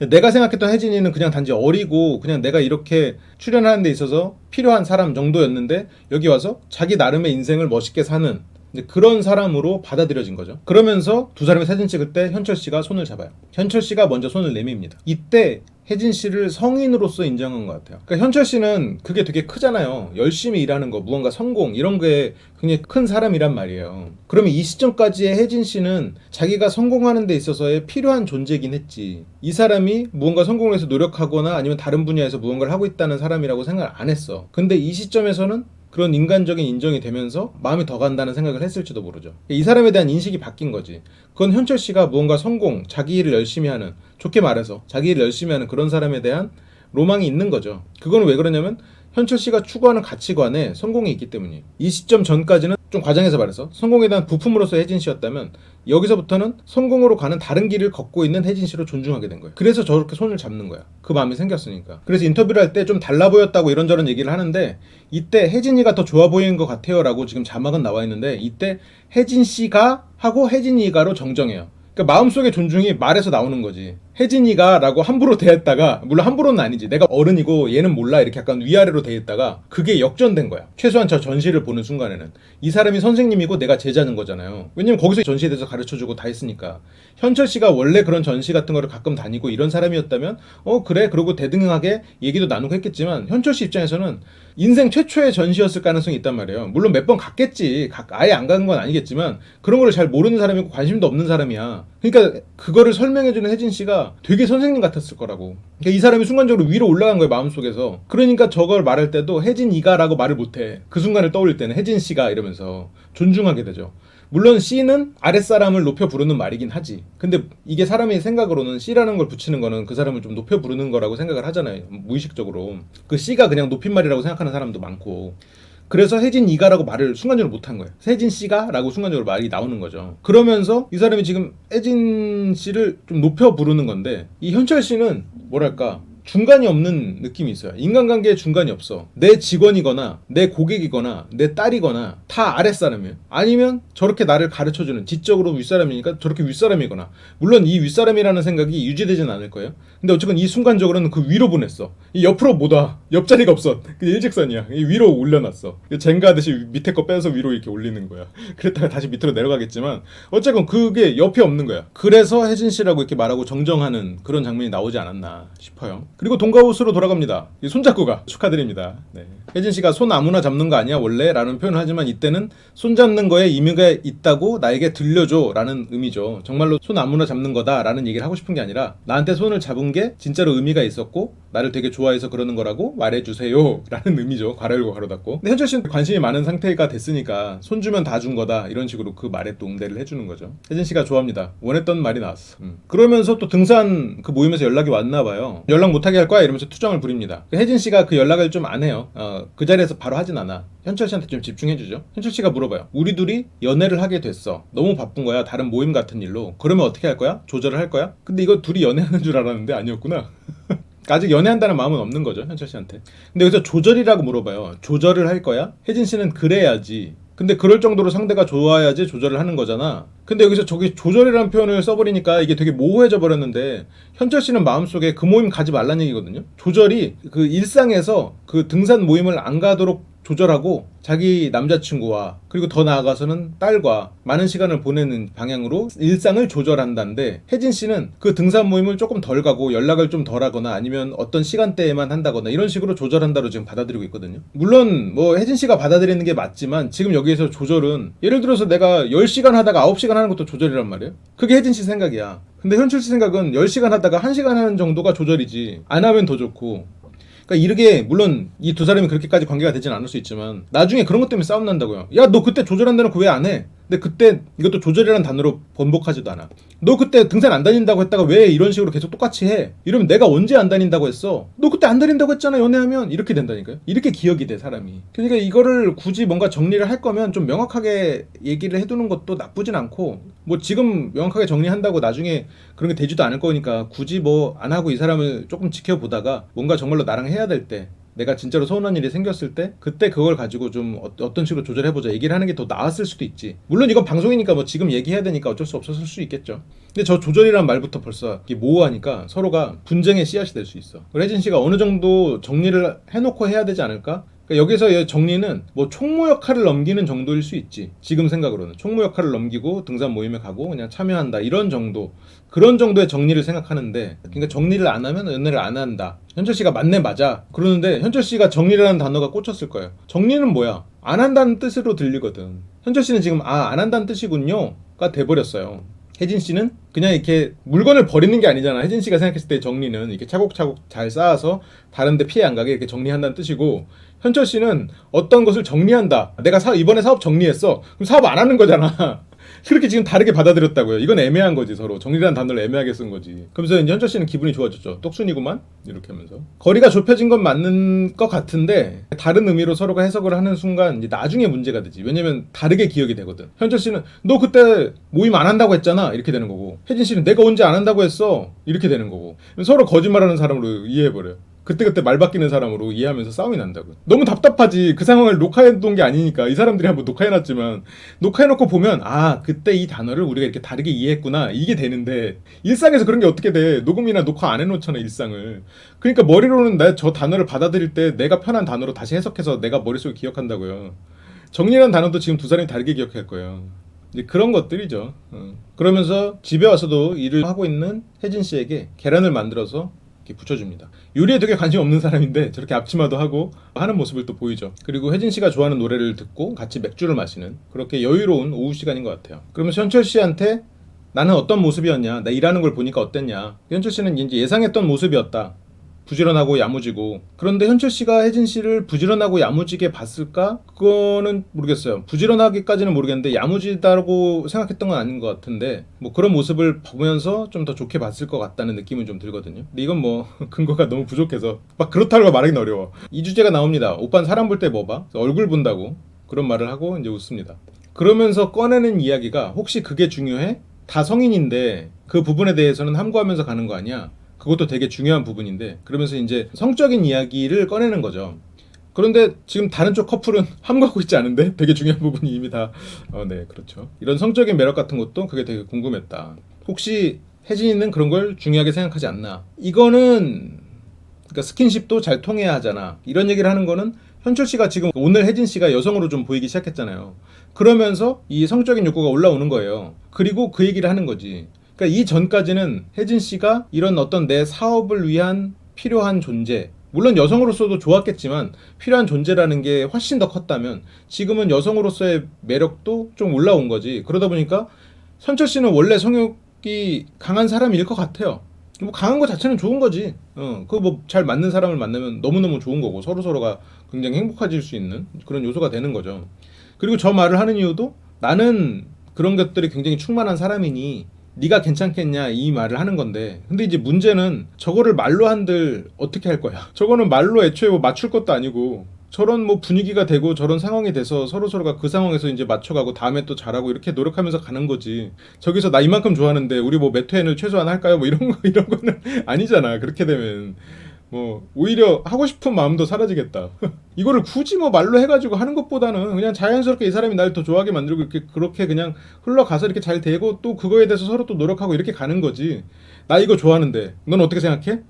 내가 생각했던 혜진이는 그냥 단지 어리고 그냥 내가 이렇게 출연하는 데 있어서 필요한 사람 정도였는데 여기 와서 자기 나름의 인생을 멋있게 사는 이제 그런 사람으로 받아들여진 거죠. 그러면서 두 사람이 사진 찍을 때 현철 씨가 손을 잡아요. 현철 씨가 먼저 손을 내밉니다. 이때 혜진 씨를 성인으로서 인정한 것 같아요. 그러니까 현철 씨는 그게 되게 크잖아요. 열심히 일하는 거, 무언가 성공 이런 게 굉장히 큰 사람이란 말이에요. 그러면 이 시점까지의 혜진 씨는 자기가 성공하는 데 있어서의 필요한 존재이긴 했지. 이 사람이 무언가 성공을 해서 노력하거나 아니면 다른 분야에서 무언가를 하고 있다는 사람이라고 생각을 안 했어. 근데 이 시점에서는 그런 인간적인 인정이 되면서 마음이 더 간다는 생각을 했을지도 모르죠. 이 사람에 대한 인식이 바뀐 거지. 그건 현철 씨가 무언가 성공, 자기 일을 열심히 하는, 좋게 말해서 자기 일을 열심히 하는 그런 사람에 대한 로망이 있는 거죠. 그건 왜 그러냐면 현철 씨가 추구하는 가치관에 성공이 있기 때문이에요. 이 시점 전까지는 좀 과장해서 말해서 성공에 대한 부품으로서 혜진 씨였다면 여기서부터는 성공으로 가는 다른 길을 걷고 있는 혜진 씨로 존중하게 된 거예요. 그래서 저렇게 손을 잡는 거야. 그 마음이 생겼으니까. 그래서 인터뷰를 할 때 좀 달라 보였다고 이런저런 얘기를 하는데 이때 혜진이가 더 좋아 보이는 것 같아요 라고 지금 자막은 나와 있는데 이때 혜진 씨가 하고 혜진이가로 정정해요. 그러니까 마음속의 존중이 말에서 나오는 거지. 혜진이가 라고 함부로 대했다가, 물론 함부로는 아니지, 내가 어른이고 얘는 몰라 이렇게 약간 위아래로 대했다가 그게 역전된 거야. 최소한 저 전시를 보는 순간에는 이 사람이 선생님이고 내가 제자는 거잖아요. 왜냐면 거기서 전시에 대해서 가르쳐주고 다 했으니까. 현철 씨가 원래 그런 전시 같은 거를 가끔 다니고 이런 사람이었다면 그래 그러고 대등하게 얘기도 나누고 했겠지만 현철 씨 입장에서는 인생 최초의 전시였을 가능성이 있단 말이에요. 물론 몇 번 갔겠지, 아예 안 간 건 아니겠지만 그런 거를 잘 모르는 사람이고 관심도 없는 사람이야. 그러니까 그거를 설명해주는 혜진 씨가 되게 선생님 같았을 거라고. 그러니까 이 사람이 순간적으로 위로 올라간 거예요, 마음속에서. 그러니까 저걸 말할 때도 혜진이가라고 말을 못해. 그 순간을 떠올릴 때는 혜진 씨가 이러면서 존중하게 되죠. 물론 C는 아랫사람을 높여 부르는 말이긴 하지. 근데 이게 사람의 생각으로는 C라는 걸 붙이는 거는 그 사람을 좀 높여 부르는 거라고 생각을 하잖아요, 무의식적으로. 그 C가 그냥 높임말이라고 생각하는 사람도 많고. 그래서 혜진 이가라고 말을 순간적으로 못한 거예요. 혜진 씨가 라고 순간적으로 말이 나오는 거죠. 그러면서 이 사람이 지금 혜진 씨를 좀 높여 부르는 건데 이 현철 씨는 뭐랄까 중간이 없는 느낌이 있어요. 인간관계에 중간이 없어. 내 직원이거나 내 고객이거나 내 딸이거나 다 아랫사람이에요. 아니면 저렇게 나를 가르쳐주는, 지적으로 윗사람이니까 저렇게 윗사람이거나. 물론 이 윗사람이라는 생각이 유지되진 않을 거예요. 근데 어쨌건 이 순간적으로는 그 위로 보냈어. 이 옆으로 못 와. 옆자리가 없어. 그냥 일직선이야. 이 위로 올려놨어. 젠가 하듯이 밑에 거 빼서 위로 이렇게 올리는 거야. 그랬다가 다시 밑으로 내려가겠지만 어쨌건 그게 옆에 없는 거야. 그래서 혜진 씨라고 이렇게 말하고 정정하는 그런 장면이 나오지 않았나 싶어요. 그리고 동가우스로 돌아갑니다. 손잡고 가. 축하드립니다. 네. 혜진 씨가 손 아무나 잡는 거 아니야 원래? 라는 표현을 하지만 이때는 손 잡는 거에 의미가 있다고 나에게 들려줘 라는 의미죠. 정말로 손 아무나 잡는 거다 라는 얘기를 하고 싶은 게 아니라 나한테 손을 잡은 게 진짜로 의미가 있었고 나를 되게 좋아해서 그러는 거라고 말해주세요 라는 의미죠. 괄호 열고 괄호 닫고. 근데 현철 씨는 관심이 많은 상태가 됐으니까 손 주면 다 준 거다 이런 식으로 그 말에 또 응대를 해주는 거죠. 혜진 씨가 좋아합니다. 원했던 말이 나왔어. 그러면서 또 등산 그 모임에서 연락이 왔나 봐요. 연락 못하게 할 거야 이러면서 투정을 부립니다. 혜진 씨가 그 연락을 좀 안 해요. 그 자리에서 바로 하진 않아. 현철 씨한테 좀 집중해주죠. 현철 씨가 물어봐요. 우리 둘이 연애를 하게 됐어. 너무 바쁜 거야. 다른 모임 같은 일로. 그러면 어떻게 할 거야? 조절을 할 거야? 근데 이거 둘이 연애하는 줄 알았는데 아니었구나. 아직 연애한다는 마음은 없는 거죠, 현철 씨한테. 근데 여기서 조절이라고 물어봐요. 조절을 할 거야? 혜진 씨는 그래야지. 근데 그럴 정도로 상대가 좋아야지 조절을 하는 거잖아. 근데 여기서 저기 조절이라는 표현을 써버리니까 이게 되게 모호해져 버렸는데 현철 씨는 마음속에 그 모임 가지 말란 얘기거든요. 조절이 그 일상에서 그 등산 모임을 안 가도록 조절하고 자기 남자친구와 그리고 더 나아가서는 딸과 많은 시간을 보내는 방향으로 일상을 조절한다는데 혜진 씨는 그 등산 모임을 조금 덜 가고 연락을 좀 덜 하거나 아니면 어떤 시간대에만 한다거나 이런 식으로 조절한다로 지금 받아들이고 있거든요. 물론 뭐 혜진 씨가 받아들이는 게 맞지만 지금 여기에서 조절은 예를 들어서 내가 10시간 하다가 9시간 하는 것도 조절이란 말이에요. 그게 혜진 씨 생각이야. 근데 현철 씨 생각은 10시간 하다가 1시간 하는 정도가 조절이지 안 하면 더 좋고. 그러니까 이렇게 물론 이 두 사람이 그렇게까지 관계가 되진 않을 수 있지만 나중에 그런 것 때문에 싸움 난다고요. 야, 너 그때 조절한다는 거 왜 안 해? 근데 그때 이것도 조절이라는 단어로 번복하지도 않아. 너 그때 등산 안 다닌다고 했다가 왜 이런 식으로 계속 똑같이 해? 이러면 내가 언제 안 다닌다고 했어? 너 그때 안 다닌다고 했잖아 연애하면. 이렇게 된다니까요. 이렇게 기억이 돼 사람이. 그러니까 이거를 굳이 뭔가 정리를 할 거면 좀 명확하게 얘기를 해두는 것도 나쁘진 않고 뭐 지금 명확하게 정리한다고 나중에 그런 게 되지도 않을 거니까 굳이 뭐 안 하고 이 사람을 조금 지켜보다가 뭔가 정말로 나랑 해야 될 때 내가 진짜로 서운한 일이 생겼을 때 그때 그걸 가지고 좀 어떤 식으로 조절해보자 얘기를 하는 게 더 나았을 수도 있지. 물론 이건 방송이니까 뭐 지금 얘기해야 되니까 어쩔 수 없었을 수 있겠죠. 근데 저 조절이란 말부터 벌써 모호하니까 서로가 분쟁의 씨앗이 될 수 있어. 혜진 씨가 어느 정도 정리를 해놓고 해야 되지 않을까? 그러니까 여기서 정리는 뭐 총무 역할을 넘기는 정도일 수 있지. 지금 생각으로는 총무 역할을 넘기고 등산 모임에 가고 그냥 참여한다 이런 정도. 그런 정도의 정리를 생각하는데, 그러니까 정리를 안 하면 연애를 안 한다. 현철 씨가 맞네 맞아. 그러는데 현철 씨가 정리라는 단어가 꽂혔을 거예요. 정리는 뭐야? 안 한다는 뜻으로 들리거든. 현철 씨는 지금 안 한다는 뜻이군요가 돼버렸어요. 혜진 씨는 그냥 이렇게 물건을 버리는 게 아니잖아. 혜진 씨가 생각했을 때 정리는 이렇게 차곡차곡 잘 쌓아서 다른데 피해 안 가게 이렇게 정리한다는 뜻이고, 현철 씨는 어떤 것을 정리한다. 내가 이번에 사업 정리했어. 그럼 사업 안 하는 거잖아. 그렇게 지금 다르게 받아들였다고요. 이건 애매한 거지. 서로 정리라는 단어를 애매하게 쓴 거지. 그러면서 이제 현철 씨는 기분이 좋아졌죠. 똑순이구만 이렇게 하면서 거리가 좁혀진 건 맞는 것 같은데, 다른 의미로 서로가 해석을 하는 순간 이제 나중에 문제가 되지. 왜냐면 다르게 기억이 되거든. 현철 씨는 너 그때 모임 안 한다고 했잖아 이렇게 되는 거고, 혜진 씨는 내가 언제 안 한다고 했어 이렇게 되는 거고, 서로 거짓말하는 사람으로 이해해버려요. 그때그때 말 바뀌는 사람으로 이해하면서 싸움이 난다고. 너무 답답하지. 그 상황을 녹화해둔 게 아니니까. 이 사람들이 한번 녹화해놨지만 녹화해놓고 보면 그때 이 단어를 우리가 이렇게 다르게 이해했구나 이게 되는데, 일상에서 그런 게 어떻게 돼. 녹음이나 녹화 안 해놓잖아 일상을. 그러니까 머리로는 저 단어를 받아들일 때 내가 편한 단어로 다시 해석해서 내가 머릿속에 기억한다고요. 정리라는 단어도 지금 두 사람이 다르게 기억할 거예요. 이제 그런 것들이죠. 그러면서 집에 와서도 일을 하고 있는 혜진 씨에게 계란을 만들어서 붙여줍니다. 요리에 되게 관심 없는 사람인데 저렇게 앞치마도 하고 하는 모습을 또 보이죠. 그리고 혜진 씨가 좋아하는 노래를 듣고 같이 맥주를 마시는 그렇게 여유로운 오후 시간인 것 같아요. 그러면서 현철 씨한테 나는 어떤 모습이었냐, 나 일하는 걸 보니까 어땠냐. 현철 씨는 이제 예상했던 모습이었다. 부지런하고 야무지고. 그런데 현철 씨가 혜진 씨를 부지런하고 야무지게 봤을까? 그거는 모르겠어요. 부지런하기까지는 모르겠는데 야무지다고 생각했던 건 아닌 것 같은데, 뭐 그런 모습을 보면서 좀 더 좋게 봤을 것 같다는 느낌은 좀 들거든요. 근데 이건 뭐 근거가 너무 부족해서 막 그렇다고 말하기는 어려워. 이 주제가 나옵니다. 오빠는 사람 볼 때 뭐 봐? 얼굴 본다고 그런 말을 하고 이제 웃습니다. 그러면서 꺼내는 이야기가 혹시 그게 중요해? 다 성인인데 그 부분에 대해서는 함구하면서 가는 거 아니야? 그것도 되게 중요한 부분인데, 그러면서 이제 성적인 이야기를 꺼내는 거죠. 그런데 지금 다른 쪽 커플은 함구하고 있지 않은데 되게 중요한 부분이 이미 다 네 그렇죠. 이런 성적인 매력 같은 것도 그게 되게 궁금했다. 혹시 혜진이는 그런 걸 중요하게 생각하지 않나. 이거는 그러니까 스킨십도 잘 통해야 하잖아. 이런 얘기를 하는 거는 현철 씨가 지금 오늘 혜진 씨가 여성으로 좀 보이기 시작했잖아요. 그러면서 이 성적인 욕구가 올라오는 거예요. 그리고 그 얘기를 하는 거지. 그러니까 이 전까지는 혜진 씨가 이런 어떤 내 사업을 위한 필요한 존재, 물론 여성으로서도 좋았겠지만 필요한 존재라는 게 훨씬 더 컸다면, 지금은 여성으로서의 매력도 좀 올라온 거지. 그러다 보니까 현철 씨는 원래 성욕이 강한 사람일 것 같아요. 뭐 강한 거 자체는 좋은 거지. 그거 뭐 잘 맞는 사람을 만나면 너무너무 좋은 거고, 서로서로가 굉장히 행복해질 수 있는 그런 요소가 되는 거죠. 그리고 저 말을 하는 이유도 나는 그런 것들이 굉장히 충만한 사람이니 네가 괜찮겠냐 이 말을 하는 건데, 근데 이제 문제는 저거를 말로 한들 어떻게 할 거야. 저거는 말로 애초에 뭐 맞출 것도 아니고, 저런 뭐 분위기가 되고 저런 상황이 돼서 서로서로가 그 상황에서 이제 맞춰가고 다음에 또 잘하고 이렇게 노력하면서 가는 거지. 저기서 나 이만큼 좋아하는데 우리 뭐 몇 회는 최소한 할까요? 뭐 이런 거는 아니잖아. 그렇게 되면 뭐 오히려 하고 싶은 마음도 사라지겠다. 이거를 굳이 뭐 말로 해가지고 하는 것보다는 그냥 자연스럽게 이 사람이 나를 더 좋아하게 만들고 이렇게 그렇게 그냥 흘러가서 이렇게 잘 되고 또 그거에 대해서 서로 또 노력하고 이렇게 가는 거지. 나 이거 좋아하는데 넌 어떻게 생각해?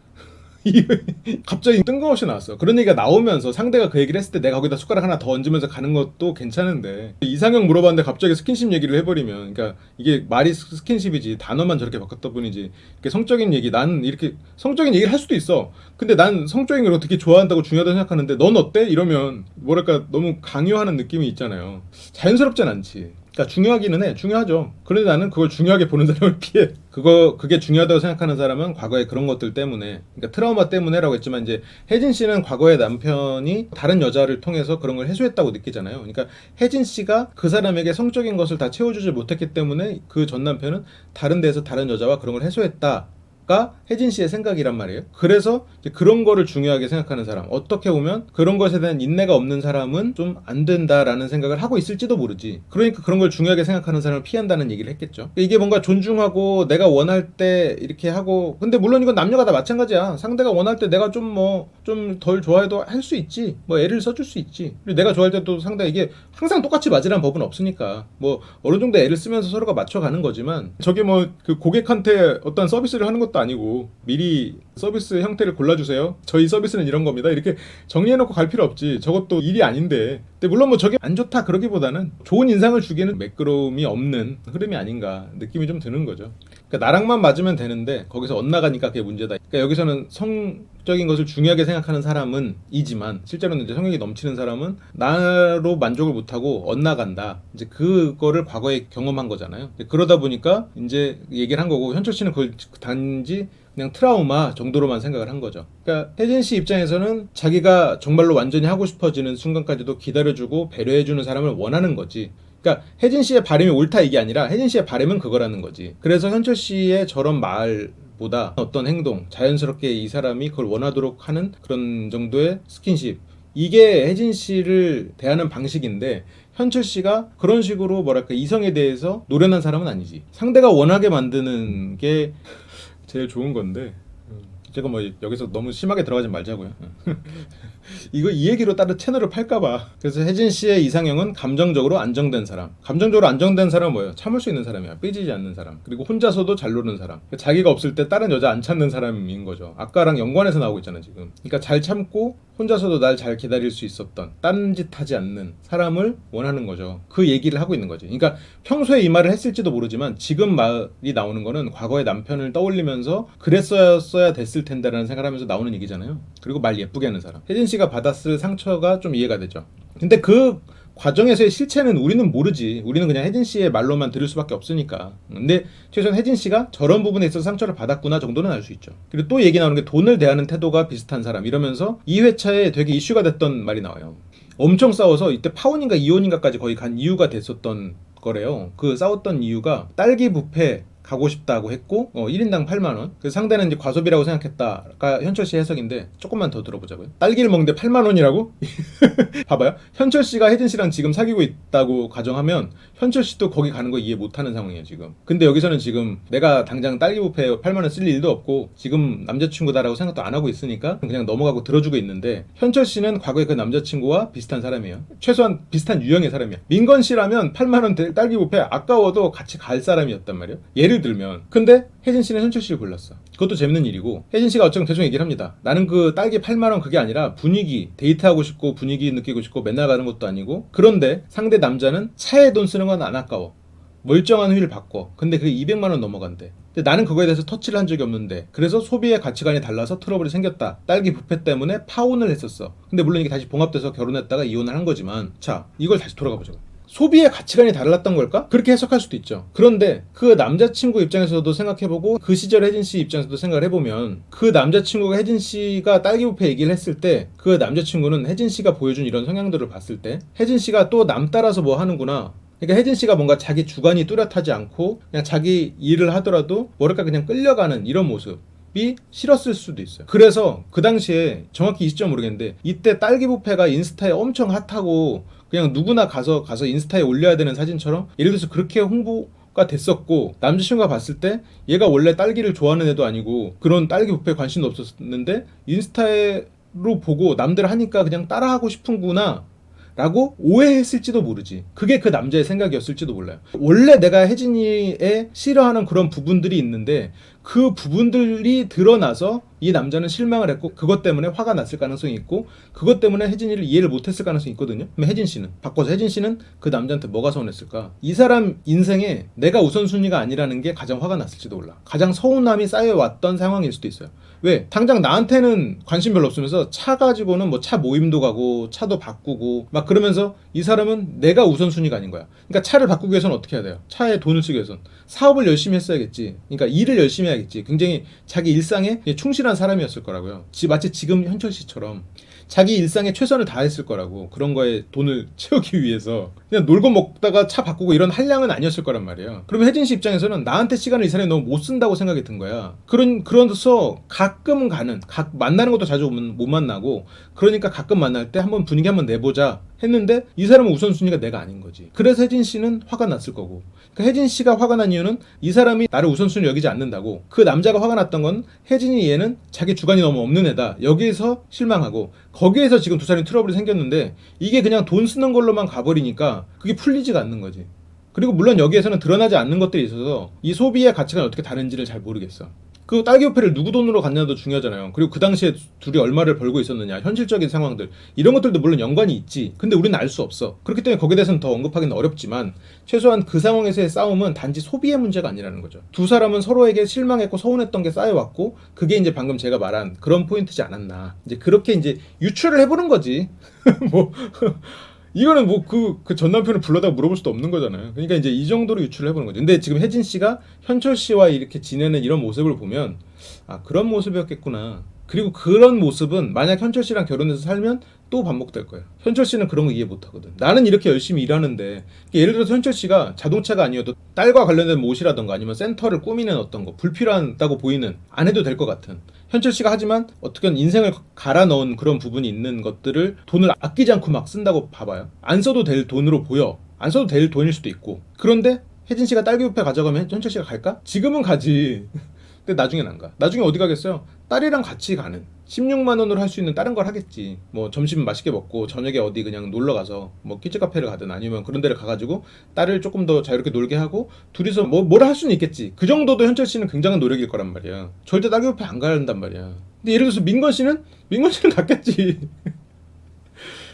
갑자기 뜬금없이 나왔어. 그런 얘기가 나오면서 상대가 그 얘기를 했을 때 내가 거기다 숟가락 하나 더 얹으면서 가는 것도 괜찮은데, 이상형 물어봤는데 갑자기 스킨십 얘기를 해버리면, 그러니까 이게 말이 스킨십이지 단어만 저렇게 바꿨다 뿐이지, 이렇게 성적인 얘기, 난 이렇게 성적인 얘기를 할 수도 있어. 근데 난 성적인 걸 어떻게 좋아한다고 중요하다고 생각하는데 넌 어때? 이러면 뭐랄까 너무 강요하는 느낌이 있잖아요. 자연스럽진 않지. 그러니까 중요하기는 해. 중요하죠. 그런데 나는 그걸 중요하게 보는 사람을 피해. 그게 중요하다고 생각하는 사람은 과거에 그런 것들 때문에, 그러니까 트라우마 때문에라고 했지만, 이제 혜진 씨는 과거에 남편이 다른 여자를 통해서 그런 걸 해소했다고 느끼잖아요. 그러니까 혜진 씨가 그 사람에게 성적인 것을 다 채워주지 못했기 때문에 그 전 남편은 다른 데서 다른 여자와 그런 걸 해소했다. 가 혜진 씨의 생각이란 말이에요. 그래서 이제 그런 거를 중요하게 생각하는 사람, 어떻게 보면 그런 것에 대한 인내가 없는 사람은 좀 안 된다라는 생각을 하고 있을지도 모르지. 그러니까 그런 걸 중요하게 생각하는 사람을 피한다는 얘기를 했겠죠. 이게 뭔가 존중하고 내가 원할 때 이렇게 하고, 근데 물론 이건 남녀가 다 마찬가지야. 상대가 원할 때 내가 좀 덜 좋아해도 할 수 있지. 뭐 애를 써줄 수 있지. 그리고 내가 좋아할 때 또 상대가 이게 항상 똑같이 맞으라는 법은 없으니까 뭐 어느 정도 애를 쓰면서 서로가 맞춰가는 거지만, 저게 뭐 그 고객한테 어떤 서비스를 하는 것도 것도 아니고 미리 서비스 형태를 골라주세요. 저희 서비스는 이런 겁니다. 이렇게 정리해놓고 갈 필요 없지. 저것도 일이 아닌데. 근데 물론 뭐 저게 안 좋다 그러기보다는 좋은 인상을 주기는 매끄러움이 없는 흐름이 아닌가 느낌이 좀 드는 거죠. 그러니까 나랑만 맞으면 되는데 거기서 엇나가니까 그게 문제다. 그러니까 여기서는 성적인 것을 중요하게 생각하는 사람은 이지만 실제로는 이제 성욕이 넘치는 사람은 나로 만족을 못하고 엇나간다. 이제 그거를 과거에 경험한 거잖아요. 그러다 보니까 이제 얘기를 한 거고 현철 씨는 그걸 단지 그냥 트라우마 정도로만 생각을 한 거죠. 그러니까 혜진 씨 입장에서는 자기가 정말로 완전히 하고 싶어지는 순간까지도 기다려주고 배려해주는 사람을 원하는 거지. 그러니까 혜진 씨의 바람이 옳다 이게 아니라 혜진 씨의 바람은 그거라는 거지. 그래서 현철 씨의 저런 말보다 어떤 행동, 자연스럽게 이 사람이 그걸 원하도록 하는 그런 정도의 스킨십, 이게 혜진 씨를 대하는 방식인데 현철 씨가 그런 식으로 뭐랄까 이성에 대해서 노련한 사람은 아니지. 상대가 원하게 만드는 게 제일 좋은 건데 제가 뭐 여기서 너무 심하게 들어가지 말자고요. 이거 이 얘기로 다른 채널을 팔까봐. 그래서 혜진 씨의 이상형은 감정적으로 안정된 사람. 감정적으로 안정된 사람은 뭐예요? 참을 수 있는 사람이야. 삐지지 않는 사람. 그리고 혼자서도 잘 노는 사람. 자기가 없을 때 다른 여자 안 찾는 사람인 거죠. 아까랑 연관해서 나오고 있잖아요 지금. 그러니까 잘 참고 혼자서도 날 잘 기다릴 수 있었던, 딴짓 하지 않는 사람을 원하는 거죠. 그 얘기를 하고 있는 거지. 그러니까 평소에 이 말을 했을지도 모르지만 지금 말이 나오는 거는 과거의 남편을 떠올리면서 그랬어야 됐을 텐데라는 생각을 하면서 나오는 얘기잖아요. 그리고 말 예쁘게 하는 사람. 혜진 씨가 받았을 상처가 좀 이해가 되죠. 근데 그 과정에서의 실체는 우리는 모르지. 우리는 그냥 혜진 씨의 말로만 들을 수밖에 없으니까. 근데 최소한 혜진 씨가 저런 부분에 있어서 상처를 받았구나 정도는 알 수 있죠. 그리고 또 얘기 나오는 게 돈을 대하는 태도가 비슷한 사람 이러면서 2회차에 되게 이슈가 됐던 말이 나와요. 엄청 싸워서 이때 파혼인가 이혼인가까지 거의 간 이유가 됐었던 거래요. 그 싸웠던 이유가 딸기 뷔페 가고 싶다고 했고 1인당 8만 원. 그래서 상대는 이제 과소비라고 생각했다가 현철 씨 해석인데 조금만 더 들어보자고요. 딸기를 먹는데 8만 원이라고? 봐봐요. 현철 씨가 혜진 씨랑 지금 사귀고 있다고 가정하면 현철 씨도 거기 가는 거 이해 못하는 상황이에요 지금. 근데 여기서는 지금 내가 당장 딸기 뷔페에 8만 원 쓸 일도 없고 지금 남자친구다라고 생각도 안 하고 있으니까 그냥 넘어가고 들어주고 있는데 현철 씨는 과거에 그 남자친구와 비슷한 사람이에요. 최소한 비슷한 유형의 사람이야. 민건 씨라면 8만 원 딸기 뷔페 아까워도 같이 갈 사람이었단 말이에요. 예를 들면. 근데 혜진 씨는 현철 씨를 골랐어. 그것도 재밌는 일이고 혜진 씨가 어쨌든 계속 얘기를 합니다. 나는 그 딸기 8만 원 그게 아니라 분위기, 데이트하고 싶고 분위기 느끼고 싶고 맨날 가는 것도 아니고 그런데 상대 남자는 차에 돈 쓰는 건 안 아까워. 멀쩡한 휠 바꿔. 근데 그게 200만 원 넘어간대. 근데 나는 그거에 대해서 터치를 한 적이 없는데 그래서 소비의 가치관이 달라서 트러블이 생겼다. 딸기 뷔페 때문에 파혼을 했었어. 근데 물론 이게 다시 봉합돼서 결혼했다가 이혼을 한 거지만 자 이걸 다시 돌아가 보자고. 소비의 가치관이 달랐던 걸까? 그렇게 해석할 수도 있죠. 그런데 그 남자친구 입장에서도 생각해보고 그 시절 혜진 씨 입장에서도 생각을 해보면 그 남자친구가 혜진 씨가 딸기 뷔페 얘기를 했을 때 그 남자친구는 혜진 씨가 보여준 이런 성향들을 봤을 때 혜진 씨가 또 남 따라서 뭐 하는구나. 그러니까 혜진 씨가 뭔가 자기 주관이 뚜렷하지 않고 그냥 자기 일을 하더라도 뭐랄까 그냥 끌려가는 이런 모습이 싫었을 수도 있어요. 그래서 그 당시에 정확히 이 시점 모르겠는데 이때 딸기 뷔페가 인스타에 엄청 핫하고 그냥 누구나 가서 인스타에 올려야 되는 사진처럼 예를 들어서 그렇게 홍보가 됐었고 남자친구가 봤을 때 얘가 원래 딸기를 좋아하는 애도 아니고 그런 딸기 뷔페에 관심도 없었는데 인스타로 보고 남들 하니까 그냥 따라하고 싶은구나 라고 오해했을지도 모르지. 그게 그 남자의 생각이었을지도 몰라요. 원래 내가 혜진이의 싫어하는 그런 부분들이 있는데 그 부분들이 드러나서 이 남자는 실망을 했고 그것 때문에 화가 났을 가능성이 있고 그것 때문에 혜진이를 이해를 못했을 가능성이 있거든요. 그럼 혜진 씨는 바꿔서 혜진 씨는 그 남자한테 뭐가 서운했을까? 이 사람 인생에 내가 우선순위가 아니라는 게 가장 화가 났을지도 몰라. 가장 서운함이 쌓여왔던 상황일 수도 있어요. 왜? 당장 나한테는 관심 별로 없으면서 차 가지고는 뭐 차 모임도 가고 차도 바꾸고 막 그러면서 이 사람은 내가 우선순위가 아닌 거야. 그러니까 차를 바꾸기 위해서는 어떻게 해야 돼요? 차에 돈을 쓰기 위해서는 사업을 열심히 했어야겠지. 그러니까 일을 열심히 해야겠지. 굉장히 자기 일상에 충실한 사람이었을 거라고요. 마치 지금 현철 씨처럼 자기 일상에 최선을 다했을 거라고. 그런 거에 돈을 채우기 위해서 그냥 놀고 먹다가 차 바꾸고 이런 한량은 아니었을 거란 말이에요. 그러면 혜진 씨 입장에서는 나한테 시간을 이 사람이 너무 못 쓴다고 생각이 든 거야. 그러면서 가끔 만나는 것도 자주 못 만나고 그러니까 가끔 만날 때 한번 분위기 한번 내보자 했는데 이 사람은 우선순위가 내가 아닌 거지. 그래서 혜진 씨는 화가 났을 거고. 그러니까 혜진 씨가 화가 난 이유는 이 사람이 나를 우선순위 여기지 않는다고. 그 남자가 화가 났던 건 혜진이 얘는 자기 주관이 너무 없는 애다. 여기에서 실망하고 거기에서 지금 두 사람이 트러블이 생겼는데 이게 그냥 돈 쓰는 걸로만 가버리니까 그게 풀리지가 않는 거지. 그리고 물론 여기에서는 드러나지 않는 것들이 있어서 이 소비의 가치가 어떻게 다른지를 잘 모르겠어. 그 딸기호패를 누구 돈으로 갔냐도 중요하잖아요. 그리고 그 당시에 둘이 얼마를 벌고 있었느냐, 현실적인 상황들 이런 것들도 물론 연관이 있지. 근데 우리는 알 수 없어. 그렇기 때문에 거기에 대해서는 더 언급하기는 어렵지만 최소한 그 상황에서의 싸움은 단지 소비의 문제가 아니라는 거죠. 두 사람은 서로에게 실망했고 서운했던 게 쌓여왔고 그게 이제 방금 제가 말한 그런 포인트지 않았나. 이제 그렇게 이제 유추를 해보는 거지. 뭐 이거는 뭐 그 전 남편을 불러다가 물어볼 수도 없는 거잖아요. 그러니까 이제 이 정도로 유출을 해보는 거죠. 근데 지금 혜진 씨가 현철 씨와 이렇게 지내는 이런 모습을 보면 아 그런 모습이었겠구나. 그리고 그런 모습은 만약 현철 씨랑 결혼해서 살면 또 반복될 거예요. 현철 씨는 그런 거 이해 못 하거든. 나는 이렇게 열심히 일하는데 예를 들어서 현철 씨가 자동차가 아니어도 딸과 관련된 뭐 옷이라던가 아니면 센터를 꾸미는 어떤 거 불필요하다고 보이는 안 해도 될 것 같은 현철 씨가 하지만 어떻게든 인생을 갈아 넣은 그런 부분이 있는 것들을 돈을 아끼지 않고 막 쓴다고 봐봐요. 안 써도 될 돈으로 보여. 안 써도 될 돈일 수도 있고. 그런데 혜진 씨가 딸기뷔페 가져가면 현철 씨가 갈까? 지금은 가지. 근데 나중엔 안 가. 나중에 어디 가겠어요? 딸이랑 같이 가는 16만 원으로 할 수 있는 다른 걸 하겠지. 뭐 점심 맛있게 먹고 저녁에 어디 그냥 놀러 가서 뭐 키즈 카페를 가든 아니면 그런 데를 가가지고 딸을 조금 더 자유롭게 놀게 하고 둘이서 뭐를 할 수는 있겠지. 그 정도도 현철 씨는 굉장한 노력일 거란 말이야. 절대 딸기뷔페 안 간단 말이야. 근데 예를 들어서 민건 씨는 갔겠지.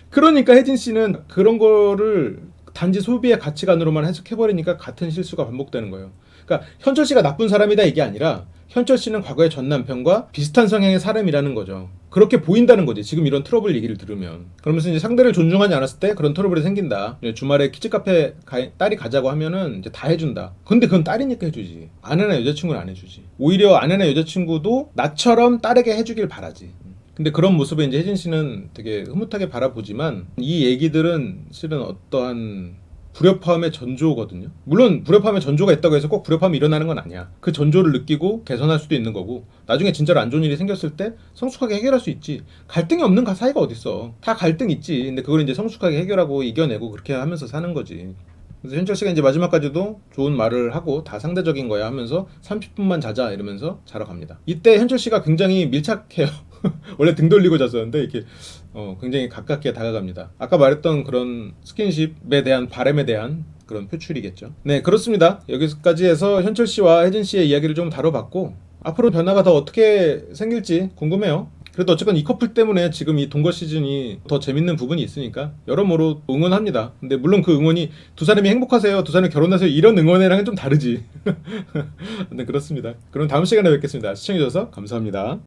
그러니까 혜진 씨는 그런 거를 단지 소비의 가치관으로만 해석해버리니까 같은 실수가 반복되는 거예요. 그러니까 현철 씨가 나쁜 사람이다 이게 아니라 현철 씨는 과거의 전 남편과 비슷한 성향의 사람이라는 거죠. 그렇게 보인다는 거지. 지금 이런 트러블 얘기를 들으면. 그러면서 이제 상대를 존중하지 않았을 때 그런 트러블이 생긴다. 주말에 키즈카페 딸이 가자고 하면은 이제 다 해준다. 근데 그건 딸이니까 해주지. 아내나 여자친구는 안 해주지. 오히려 아내나 여자친구도 나처럼 딸에게 해주길 바라지. 근데 그런 모습을 이제 혜진 씨는 되게 흐뭇하게 바라보지만 이 얘기들은 실은 어떠한 불협화음의 전조거든요. 물론 불협화음의 전조가 있다고 해서 꼭 불협화음이 일어나는 건 아니야. 그 전조를 느끼고 개선할 수도 있는 거고 나중에 진짜로 안 좋은 일이 생겼을 때 성숙하게 해결할 수 있지. 갈등이 없는 사이가 어딨어. 다 갈등 있지. 근데 그걸 이제 성숙하게 해결하고 이겨내고 그렇게 하면서 사는 거지. 그래서 현철 씨가 이제 마지막까지도 좋은 말을 하고 다 상대적인 거야 하면서 30분만 자자 이러면서 자러 갑니다. 이때 현철 씨가 굉장히 밀착해요. 원래 등 돌리고 잤었는데 이렇게 굉장히 가깝게 다가갑니다. 아까 말했던 그런 스킨십에 대한 바람에 대한 그런 표출이겠죠. 네, 그렇습니다. 여기까지 해서 현철 씨와 혜진 씨의 이야기를 좀 다뤄봤고 앞으로 변화가 더 어떻게 생길지 궁금해요. 그래도 어쨌건 이 커플 때문에 지금 이 동거 시즌이 더 재밌는 부분이 있으니까 여러모로 응원합니다. 근데 물론 그 응원이 두 사람이 행복하세요, 두 사람이 결혼하세요 이런 응원이랑은 좀 다르지. 네, 그렇습니다. 그럼 다음 시간에 뵙겠습니다. 시청해주셔서 감사합니다.